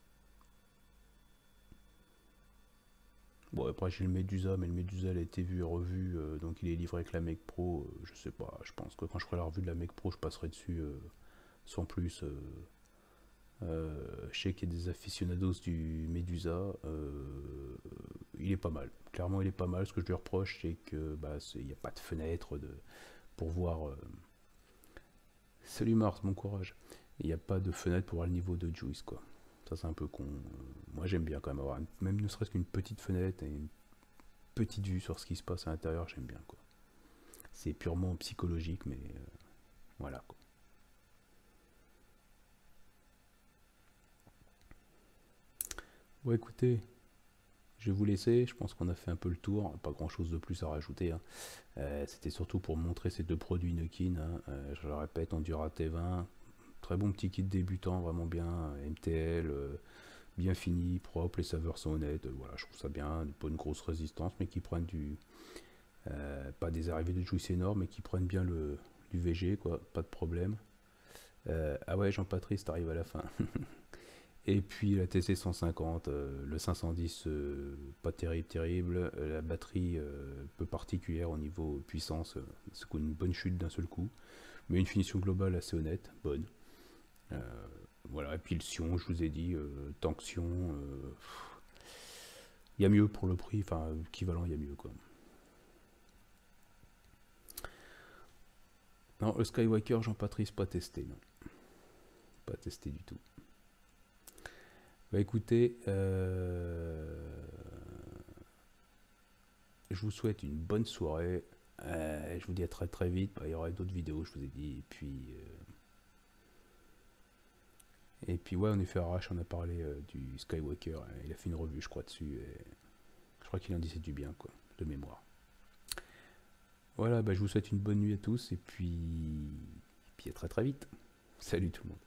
Bon, après, j'ai le Medusa, mais le Medusa, elle a été vu et revu. Donc, il est livré avec la Make Pro. Je sais pas. Je pense que quand je ferai la revue de la Make Pro, je passerai dessus sans plus. Je sais qu'il y a des aficionados du Medusa. Il est pas mal. Clairement, il est pas mal. Ce que je lui reproche, c'est que bah, il n'y a pas de fenêtre pour voir. Salut Mars, bon courage. Il n'y a pas de fenêtre pour voir le niveau de Juice, quoi. Ça, c'est un peu con. Moi, j'aime bien quand même avoir, même ne serait-ce qu'une petite fenêtre et une petite vue sur ce qui se passe à l'intérieur, j'aime bien, quoi. C'est purement psychologique, mais voilà, quoi. Bon, écoutez, Je vais vous laisser, je pense qu'on a fait un peu le tour, pas grand chose de plus à rajouter, hein. C'était surtout pour montrer ces deux produits Nokin, hein. Je le répète, Endura T20, très bon petit kit débutant, vraiment bien, MTL, bien fini, propre, les saveurs sont honnêtes, voilà, je trouve ça bien, pas une grosse résistance, mais qui prennent pas des arrivées de jouisse énormes, mais qui prennent bien du VG, quoi, pas de problème. Ah ouais, Jean-Patrice, t'arrives à la fin. Et puis la TC 150, le 510, pas terrible. La batterie peu particulière au niveau puissance, c'est une bonne chute d'un seul coup. Mais une finition globale assez honnête, bonne. Euh, voilà, et puis le Sion, je vous ai dit, tank Sion, il y a mieux pour le prix, enfin, équivalent, il y a mieux quoi. Non, le Skywalker, Jean-Patrice, pas testé, non. Pas testé du tout. Bah écoutez, je vous souhaite une bonne soirée. Je vous dis à très très vite. Bah, il y aura d'autres vidéos, je vous ai dit. Et puis ouais, en effet, Arash, on a parlé du Skywalker. Il a fait une revue, je crois, dessus. Et je crois qu'il en disait du bien, quoi, de mémoire. Voilà, bah, je vous souhaite une bonne nuit à tous. Et puis à très très vite. Salut tout le monde.